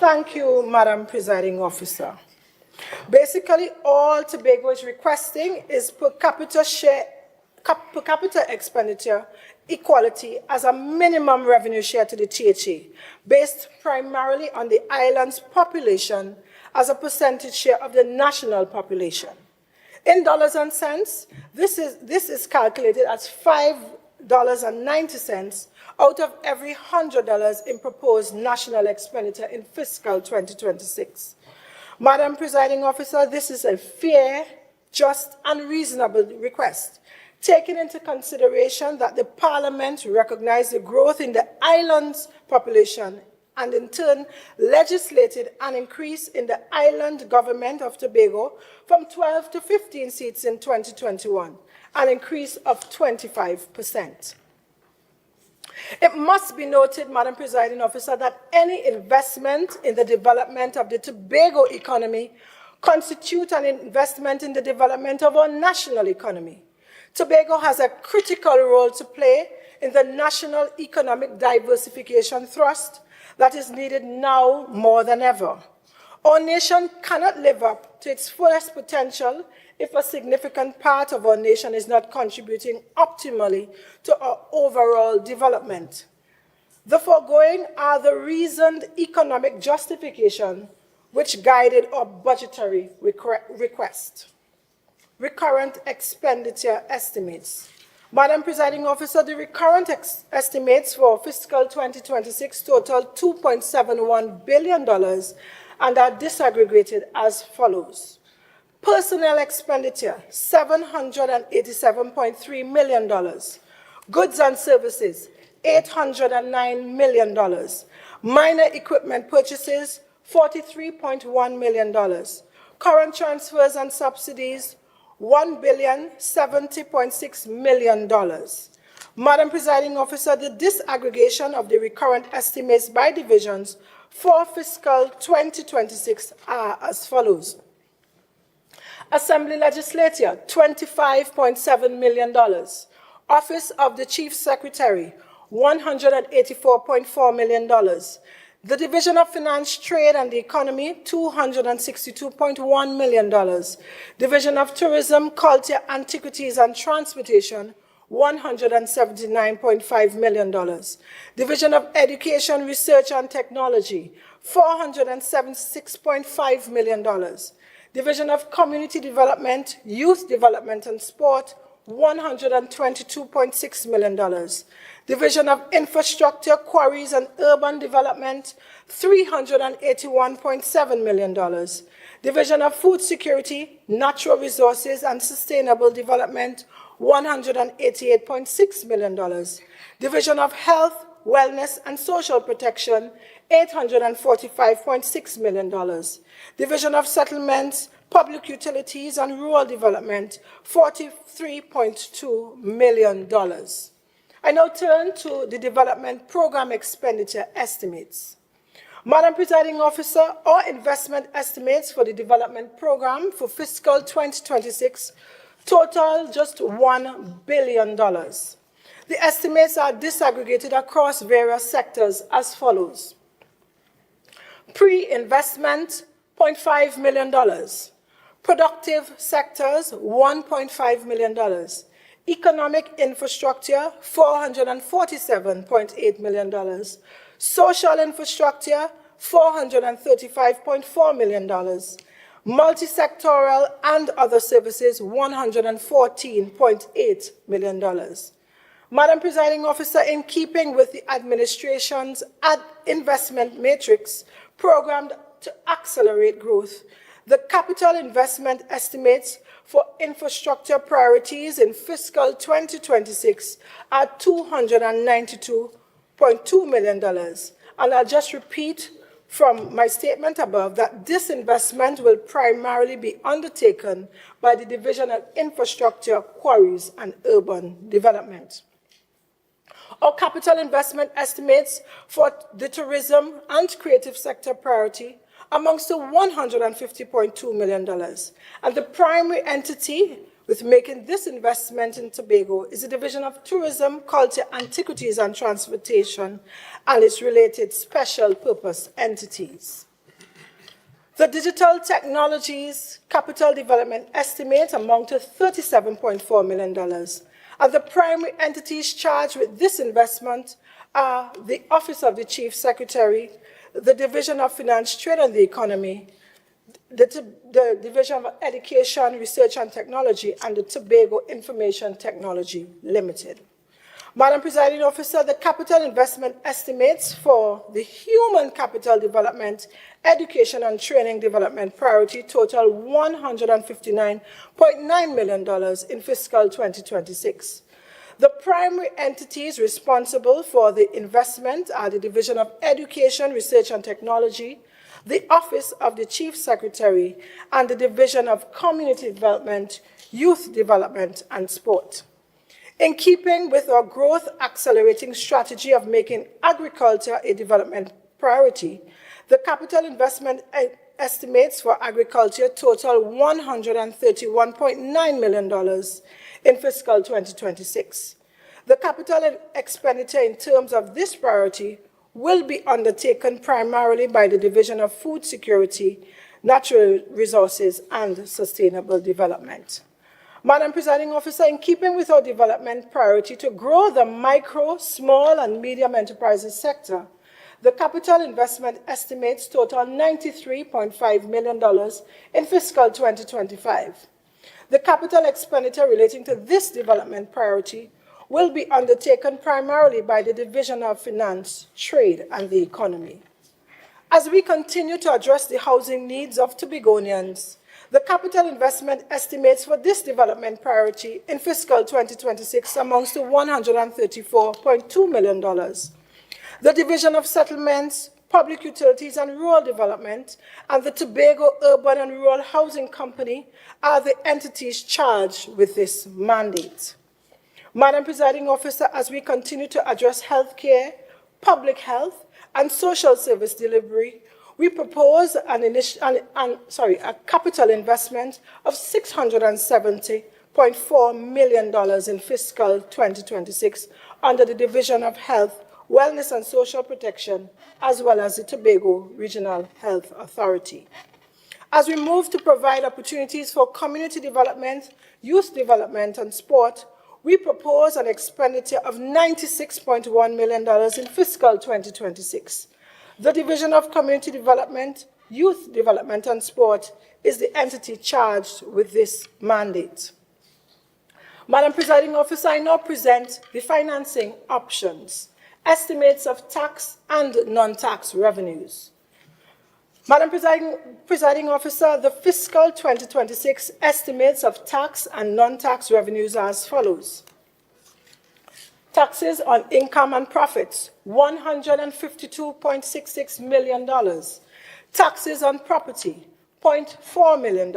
Thank you, Madam Presiding Officer. Basically, all Tobago is requesting is per capita expenditure equality as a minimum revenue share to the THA, based primarily on the island's population as a percentage share of the national population. In dollars and cents, this is calculated as $5.90 out of every $100 in proposed national expenditure in fiscal 2026. Madam Presiding Officer, this is a fair, just, and reasonable request, taking into consideration that the Parliament recognized the growth in the island's population and in turn legislated an increase in the island government of Tobago from 12 to 15 seats in 2021, an increase of 25%. It must be noted, Madam Presiding Officer, that any investment in the development of the Tobago economy constitutes an investment in the development of our national economy. Tobago has a critical role to play in the national economic diversification thrust that is needed now more than ever. Our nation cannot live up to its fullest potential if a significant part of our nation is not contributing optimally to our overall development. The foregoing are the reasoned economic justification which guided our budgetary request. Recurrent expenditure estimates. Madam Presiding Officer, the recurrent estimates for fiscal 2026 total $2.71 billion and are disaggregated as follows. Personnel expenditure, $787.3 million. Goods and services, $809 million. Minor equipment purchases, $43.1 million. Current transfers and subsidies, $1,070.6 million. Madam Presiding Officer, the disaggregation of the recurrent estimates by divisions for fiscal 2026 are as follows. Assembly Legislature, $25.7 million. Office of the Chief Secretary, $184.4 million. The Division of Finance, Trade and the Economy, $262.1 million. Division of Tourism, Culture, Antiquities and Transportation, $179.5 million. Division of Education, Research and Technology, $476.5 million. Division of Community Development, Youth Development and Sport, $122.6 million. Division of Infrastructure, Quarries and Urban Development, $381.7 million. Division of Food Security, Natural Resources and Sustainable Development, $188.6 million. Division of Health, Wellness and Social Protection, $845.6 million. Division of Settlements, Public Utilities and Rural Development, $43.2 million. I now turn to the development program expenditure estimates. Madam Presiding Officer, our investment estimates for the development program for fiscal 2026 total just $1 billion. The estimates are disaggregated across various sectors as follows. Pre-investment, $0.5 million. Productive sectors, $1.5 million. Economic infrastructure, $447.8 million. Social infrastructure, $435.4 million. multi-sectoral and other services, $114.8 million. Madam Presiding Officer, in keeping with the administration's investment matrix programmed to accelerate growth, the capital investment estimates for infrastructure priorities in fiscal 2026 are $292.2 million. And I'll just repeat from my statement above that this investment will primarily be undertaken by the Division of Infrastructure, Quarries, and Urban Development. Our capital investment estimates for the tourism and creative sector priority amounts to $150.2 million. And the primary entity with making this investment in Tobago is the Division of Tourism, Culture, Antiquities, and Transportation, and its related special purpose entities. The digital technologies capital development estimate amount to $37.4 million. And the primary entities charged with this investment are the Office of the Chief Secretary, the Division of Finance, Trade and the Economy, the Division of Education, Research and Technology, and the Tobago Information Technology Limited. Madam Presiding Officer, the capital investment estimates for the human capital development, education and training development priority total $159.9 million in fiscal 2026. The primary entities responsible for the investment are the Division of Education, Research and Technology, the Office of the Chief Secretary, and the Division of Community Development, Youth Development, and Sport. In keeping with our growth accelerating strategy of making agriculture a development priority, the capital investment estimates for agriculture total $131.9 million in fiscal 2026. The capital expenditure in terms of this priority will be undertaken primarily by the Division of Food Security, Natural Resources, and Sustainable Development. Madam Presiding Officer, in keeping with our development priority to grow the micro, small, and medium enterprises sector, the capital investment estimates total $93.5 million in fiscal 2025. The capital expenditure relating to this development priority will be undertaken primarily by the Division of Finance, Trade, and the Economy. As we continue to address the housing needs of Tobagonians, the capital investment estimates for this development priority in fiscal 2026 amounts to $134.2 million. The Division of Settlements, Public Utilities and Rural Development, and the Tobago Urban and Rural Housing Company are the entities charged with this mandate. Madam Presiding Officer, as we continue to address healthcare, public health, and social service delivery, we propose a capital investment of $670.4 million in fiscal 2026 under the Division of Health, Wellness and Social Protection, as well as the Tobago Regional Health Authority. As we move to provide opportunities for community development, youth development, and sport, we propose an expenditure of $96.1 million in fiscal 2026. The Division of Community Development, Youth Development, and Sport is the entity charged with this mandate. Madam Presiding Officer, I now present the financing options, estimates of tax and non-tax revenues. Madam Presiding Officer, the fiscal 2026 estimates of tax and non-tax revenues are as follows. Taxes on income and profits, $152.66 million. Taxes on property, $0.4 million.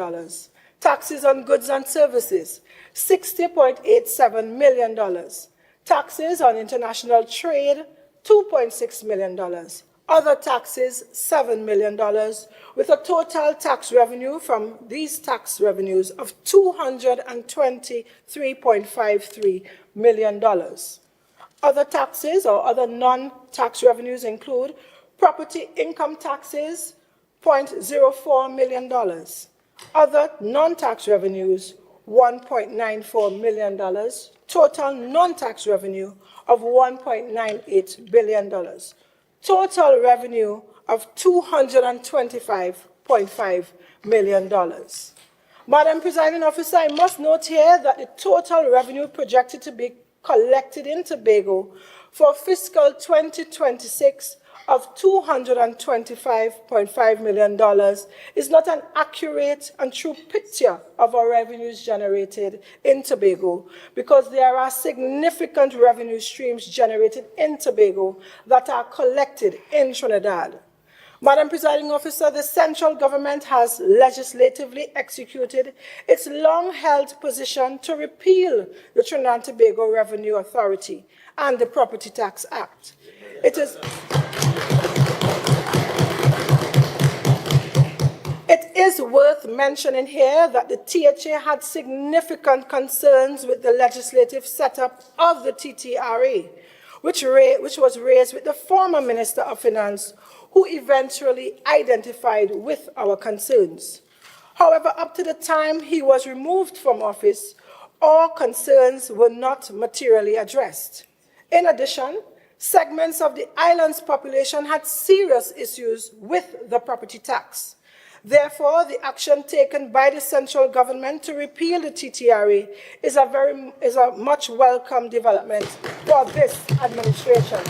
Taxes on goods and services, $60.87 million. Taxes on international trade, $2.6 million. Other taxes, $7 million, with a total tax revenue from these tax revenues of $223.53 million. Other taxes or other non-tax revenues include property income taxes, $0.04 million. Other non-tax revenues, $1.94 million. Total non-tax revenue of $1.98 billion. Total revenue of $225.3 $2.5 million. Madam Presiding Officer, I must note here that the total revenue projected to be collected in Tobago for fiscal 2026 of $225.5 million is not an accurate and true picture of our revenues generated in Tobago, because there are significant revenue streams generated in Tobago that are collected in Trinidad. Madam Presiding Officer, the central government has legislatively executed its long-held position to repeal the Trinidad and Tobago Revenue Authority and the Property Tax Act. It is worth mentioning here that the THA had significant concerns with the legislative setup of the TTRA, which was raised with the former Minister of Finance, who eventually identified with our concerns. However, up to the time he was removed from office, our concerns were not materially addressed. In addition, segments of the island's population had serious issues with the property tax. Therefore, the action taken by the central government to repeal the TTRA is a much welcome development for this administration.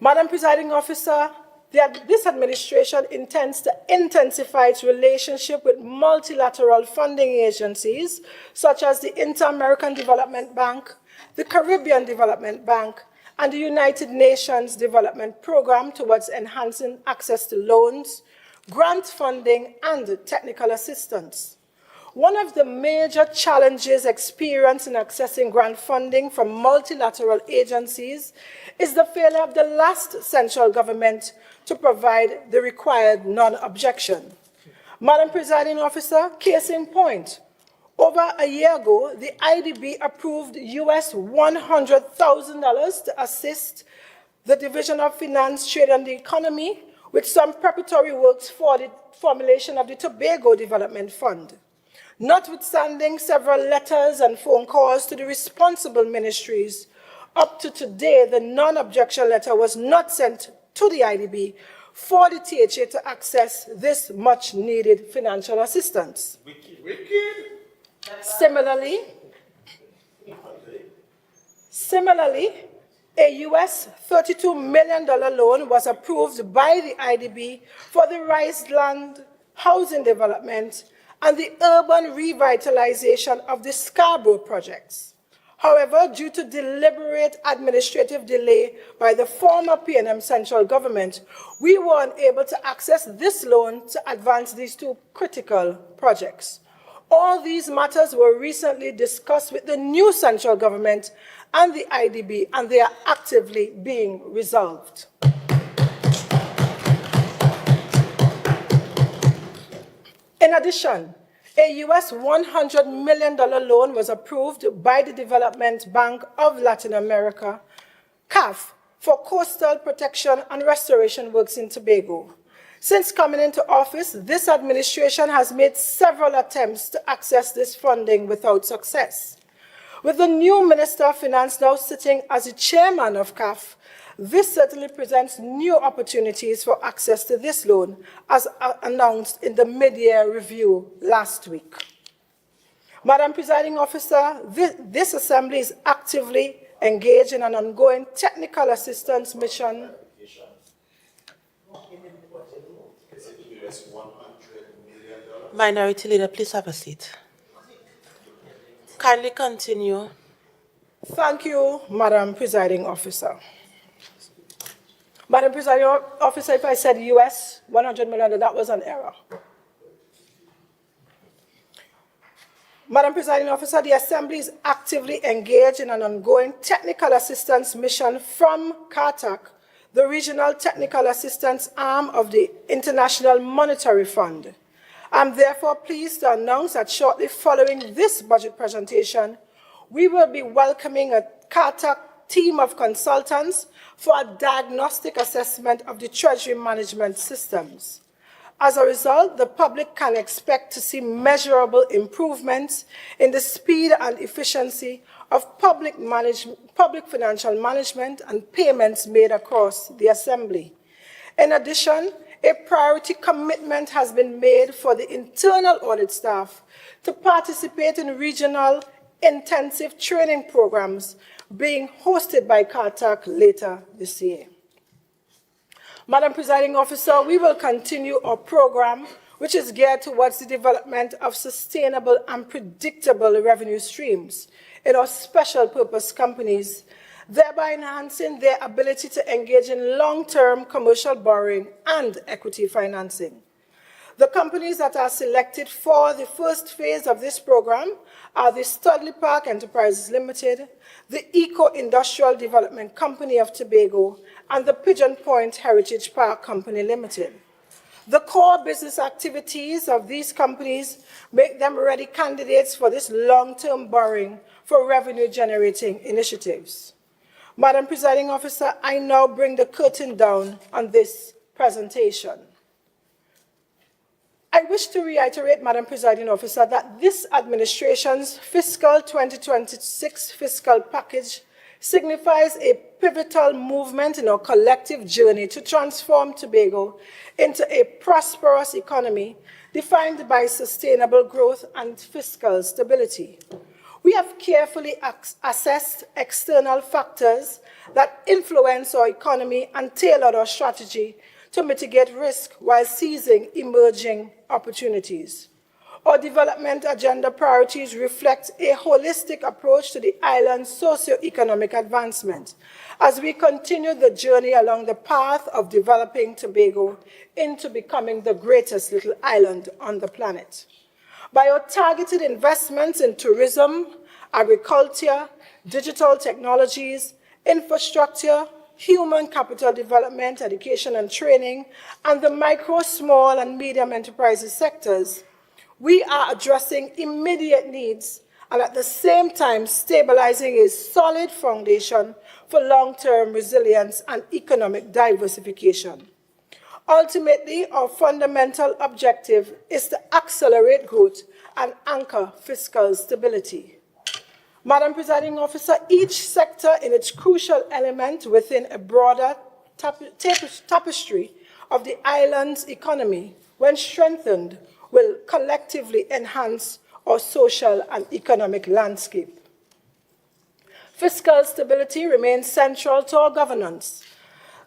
Madam Presiding Officer, this administration intends to intensify its relationship with multilateral funding agencies such as the Inter-American Development Bank, the Caribbean Development Bank, and the United Nations Development Programme towards enhancing access to loans, grant funding, and technical assistance. One of the major challenges experienced in accessing grant funding from multilateral agencies is the failure of the last central government to provide the required non-objection. Madam Presiding Officer, case in point, over a year ago, the IDB approved US $100,000 to assist the Division of Finance, Trade and the Economy with some preparatory works for the formulation of the Tobago Development Fund. Notwithstanding several letters and phone calls to the responsible ministries, up to today, the non-objection letter was not sent to the IDB for the THA to access this much-needed financial assistance. Similarly, a US $32 million loan was approved by the IDB for the Riceland housing development and the urban revitalization of the Scarborough projects. However, due to deliberate administrative delay by the former PNM central government, we were unable to access this loan to advance these two critical projects. All these matters were recently discussed with the new central government and the IDB, and they are actively being resolved. In addition, a US $100 million loan was approved by the Development Bank of Latin America, CAF, for coastal protection and restoration works in Tobago. Since coming into office, this administration has made several attempts to access this funding without success. With the new Minister of Finance now sitting as the chairman of CAF, this certainly presents new opportunities for access to this loan, as announced in the mid-year review last week. Madam Presiding Officer, this Assembly is actively engaged in an ongoing technical assistance mission. Minority Leader, please have a seat. Kindly continue. Thank you, Madam Presiding Officer. Madam Presiding Officer, if I said US $100 million, that was an error. Madam Presiding Officer, the Assembly is actively engaged in an ongoing technical assistance mission from CARTAC, the Regional Technical Assistance Arm of the International Monetary Fund. I'm therefore pleased to announce that shortly following this budget presentation, we will be welcoming a CARTAC team of consultants for a diagnostic assessment of the Treasury management systems. As a result, the public can expect to see measurable improvements in the speed and efficiency of public financial management and payments made across the Assembly. In addition, a priority commitment has been made for the internal audit staff to participate in regional intensive training programs being hosted by CARTAC later this year. Madam Presiding Officer, we will continue our program, which is geared towards the development of sustainable and predictable revenue streams in our special purpose companies, thereby enhancing their ability to engage in long-term commercial borrowing and equity financing. The companies that are selected for the first phase of this program are the Studley Park Enterprises Limited, the Eco-Industrial Development Company of Tobago, and the Pigeon Point Heritage Park Company Limited. The core business activities of these companies make them ready candidates for this long-term borrowing for revenue-generating initiatives. Madam Presiding Officer, I now bring the curtain down on this presentation. I wish to reiterate, Madam Presiding Officer, that this administration's fiscal 2026 fiscal package signifies a pivotal movement in our collective journey to transform Tobago into a prosperous economy defined by sustainable growth and fiscal stability. We have carefully assessed external factors that influence our economy and tailored our strategy to mitigate risk while seizing emerging opportunities. Our development agenda priorities reflect a holistic approach to the island's socio-economic advancement as we continue the journey along the path of developing Tobago into becoming the greatest little island on the planet. By our targeted investments in tourism, agriculture, digital technologies, infrastructure, human capital development, education and training, and the micro, small, and medium enterprises sectors, we are addressing immediate needs and at the same time stabilizing a solid foundation for long-term resilience and economic diversification. Ultimately, our fundamental objective is to accelerate growth and anchor fiscal stability. Madam Presiding Officer, each sector in its crucial element within a broader tapestry of the island's economy, when strengthened, will collectively enhance our social and economic landscape. Fiscal stability remains central to our governance.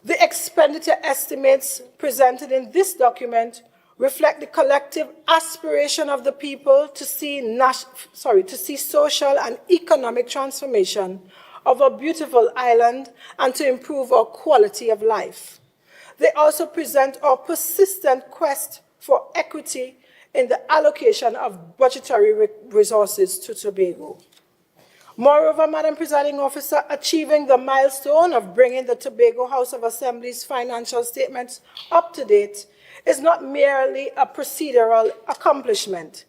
The expenditure estimates presented in this document reflect the collective aspiration of the people to see social and economic transformation of our beautiful island and to improve our quality of life. They also present our persistent quest for equity in the allocation of budgetary resources to Tobago. Moreover, Madam Presiding Officer, achieving the milestone of bringing the Tobago House of Assembly's financial statements up to date is not merely a procedural accomplishment.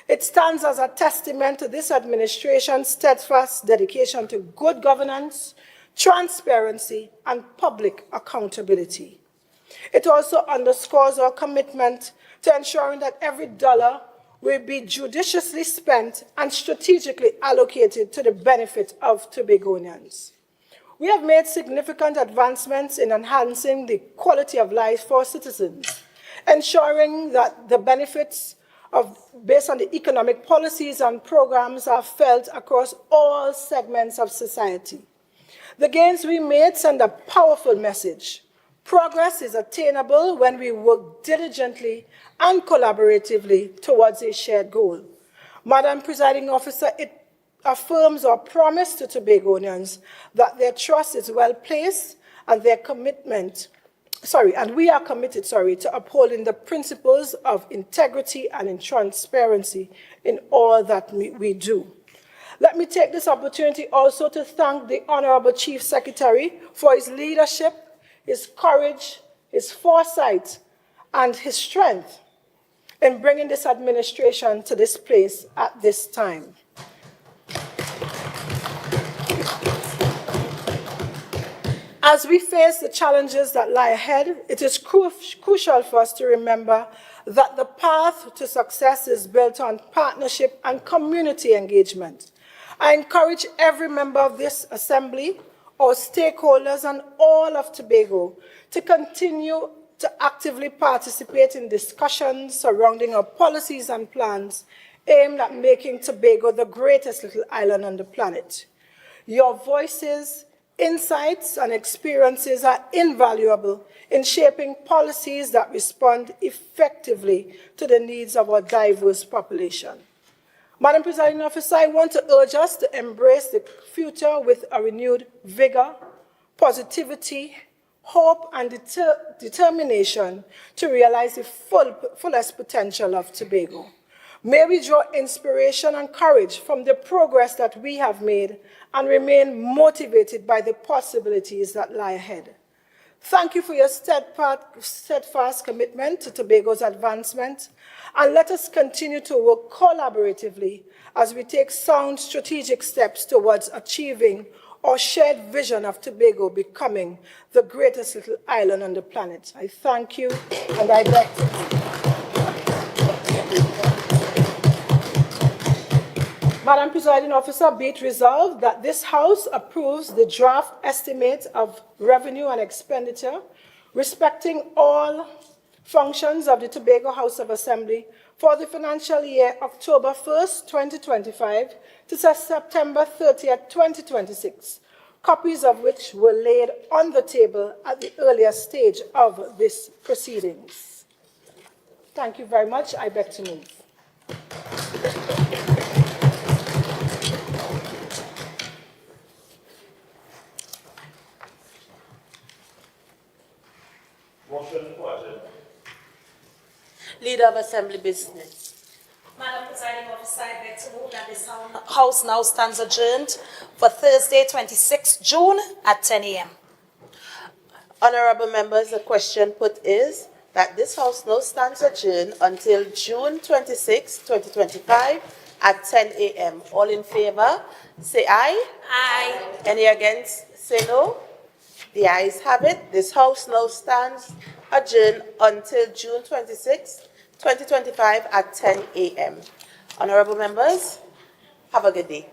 It stands as a testament to this administration's steadfast dedication to good governance, transparency, and public accountability. It also underscores our commitment to ensuring that every dollar will be judiciously spent and strategically allocated to the benefit of Tobagonians. We have made significant advancements in enhancing the quality of life for citizens, ensuring that the benefits based on the economic policies and programs are felt across all segments of society. The gains we made send a powerful message. Progress is attainable when we work diligently and collaboratively towards a shared goal. Madam Presiding Officer, it affirms our promise to Tobagonians that their trust is well placed and we are committed to upholding the principles of integrity and in transparency in all that we do. Let me take this opportunity also to thank the Honorable Chief Secretary for his leadership, his courage, his foresight, and his strength in bringing this administration to this place at this time. As we face the challenges that lie ahead, it is crucial for us to remember that the path to success is built on partnership and community engagement. I encourage every member of this assembly, our stakeholders, and all of Tobago to continue to actively participate in discussions surrounding our policies and plans aimed at making Tobago the greatest little island on the planet. Your voices, insights, and experiences are invaluable in shaping policies that respond effectively to the needs of our diverse population. Madam Presiding Officer, I want to urge us to embrace the future with a renewed vigor, positivity, hope, and determination to realize the fullest potential of Tobago. May we draw inspiration and courage from the progress that we have made and remain motivated by the possibilities that lie ahead. Thank you for your steadfast commitment to Tobago's advancement, and let us continue to work collaboratively as we take sound strategic steps towards achieving our shared vision of Tobago becoming the greatest little island on the planet. I thank you, and I beg to Madam Presiding Officer, be it resolved that this House approves the draft estimate of revenue and expenditure respecting all functions of the Tobago House of Assembly for the financial year October 1st, 2025 to September 30th, 2026, copies of which were laid on the table at the earlier stage of this proceedings. Thank you very much. I beg to move. Motion for adjournment. Leader of Assembly Business. Madam Presiding Officer, I beg to move that this House now stands adjourned for Thursday, 26 June at 10 a.m. Honorable members, the question put is that this House now stands adjourned until June 26, 2025 at 10 a.m. All in favor, say aye. Aye. Any against, say no. The ayes have it. This House now stands adjourned until June 26, 2025 at 10 a.m. Honorable members, have a good day.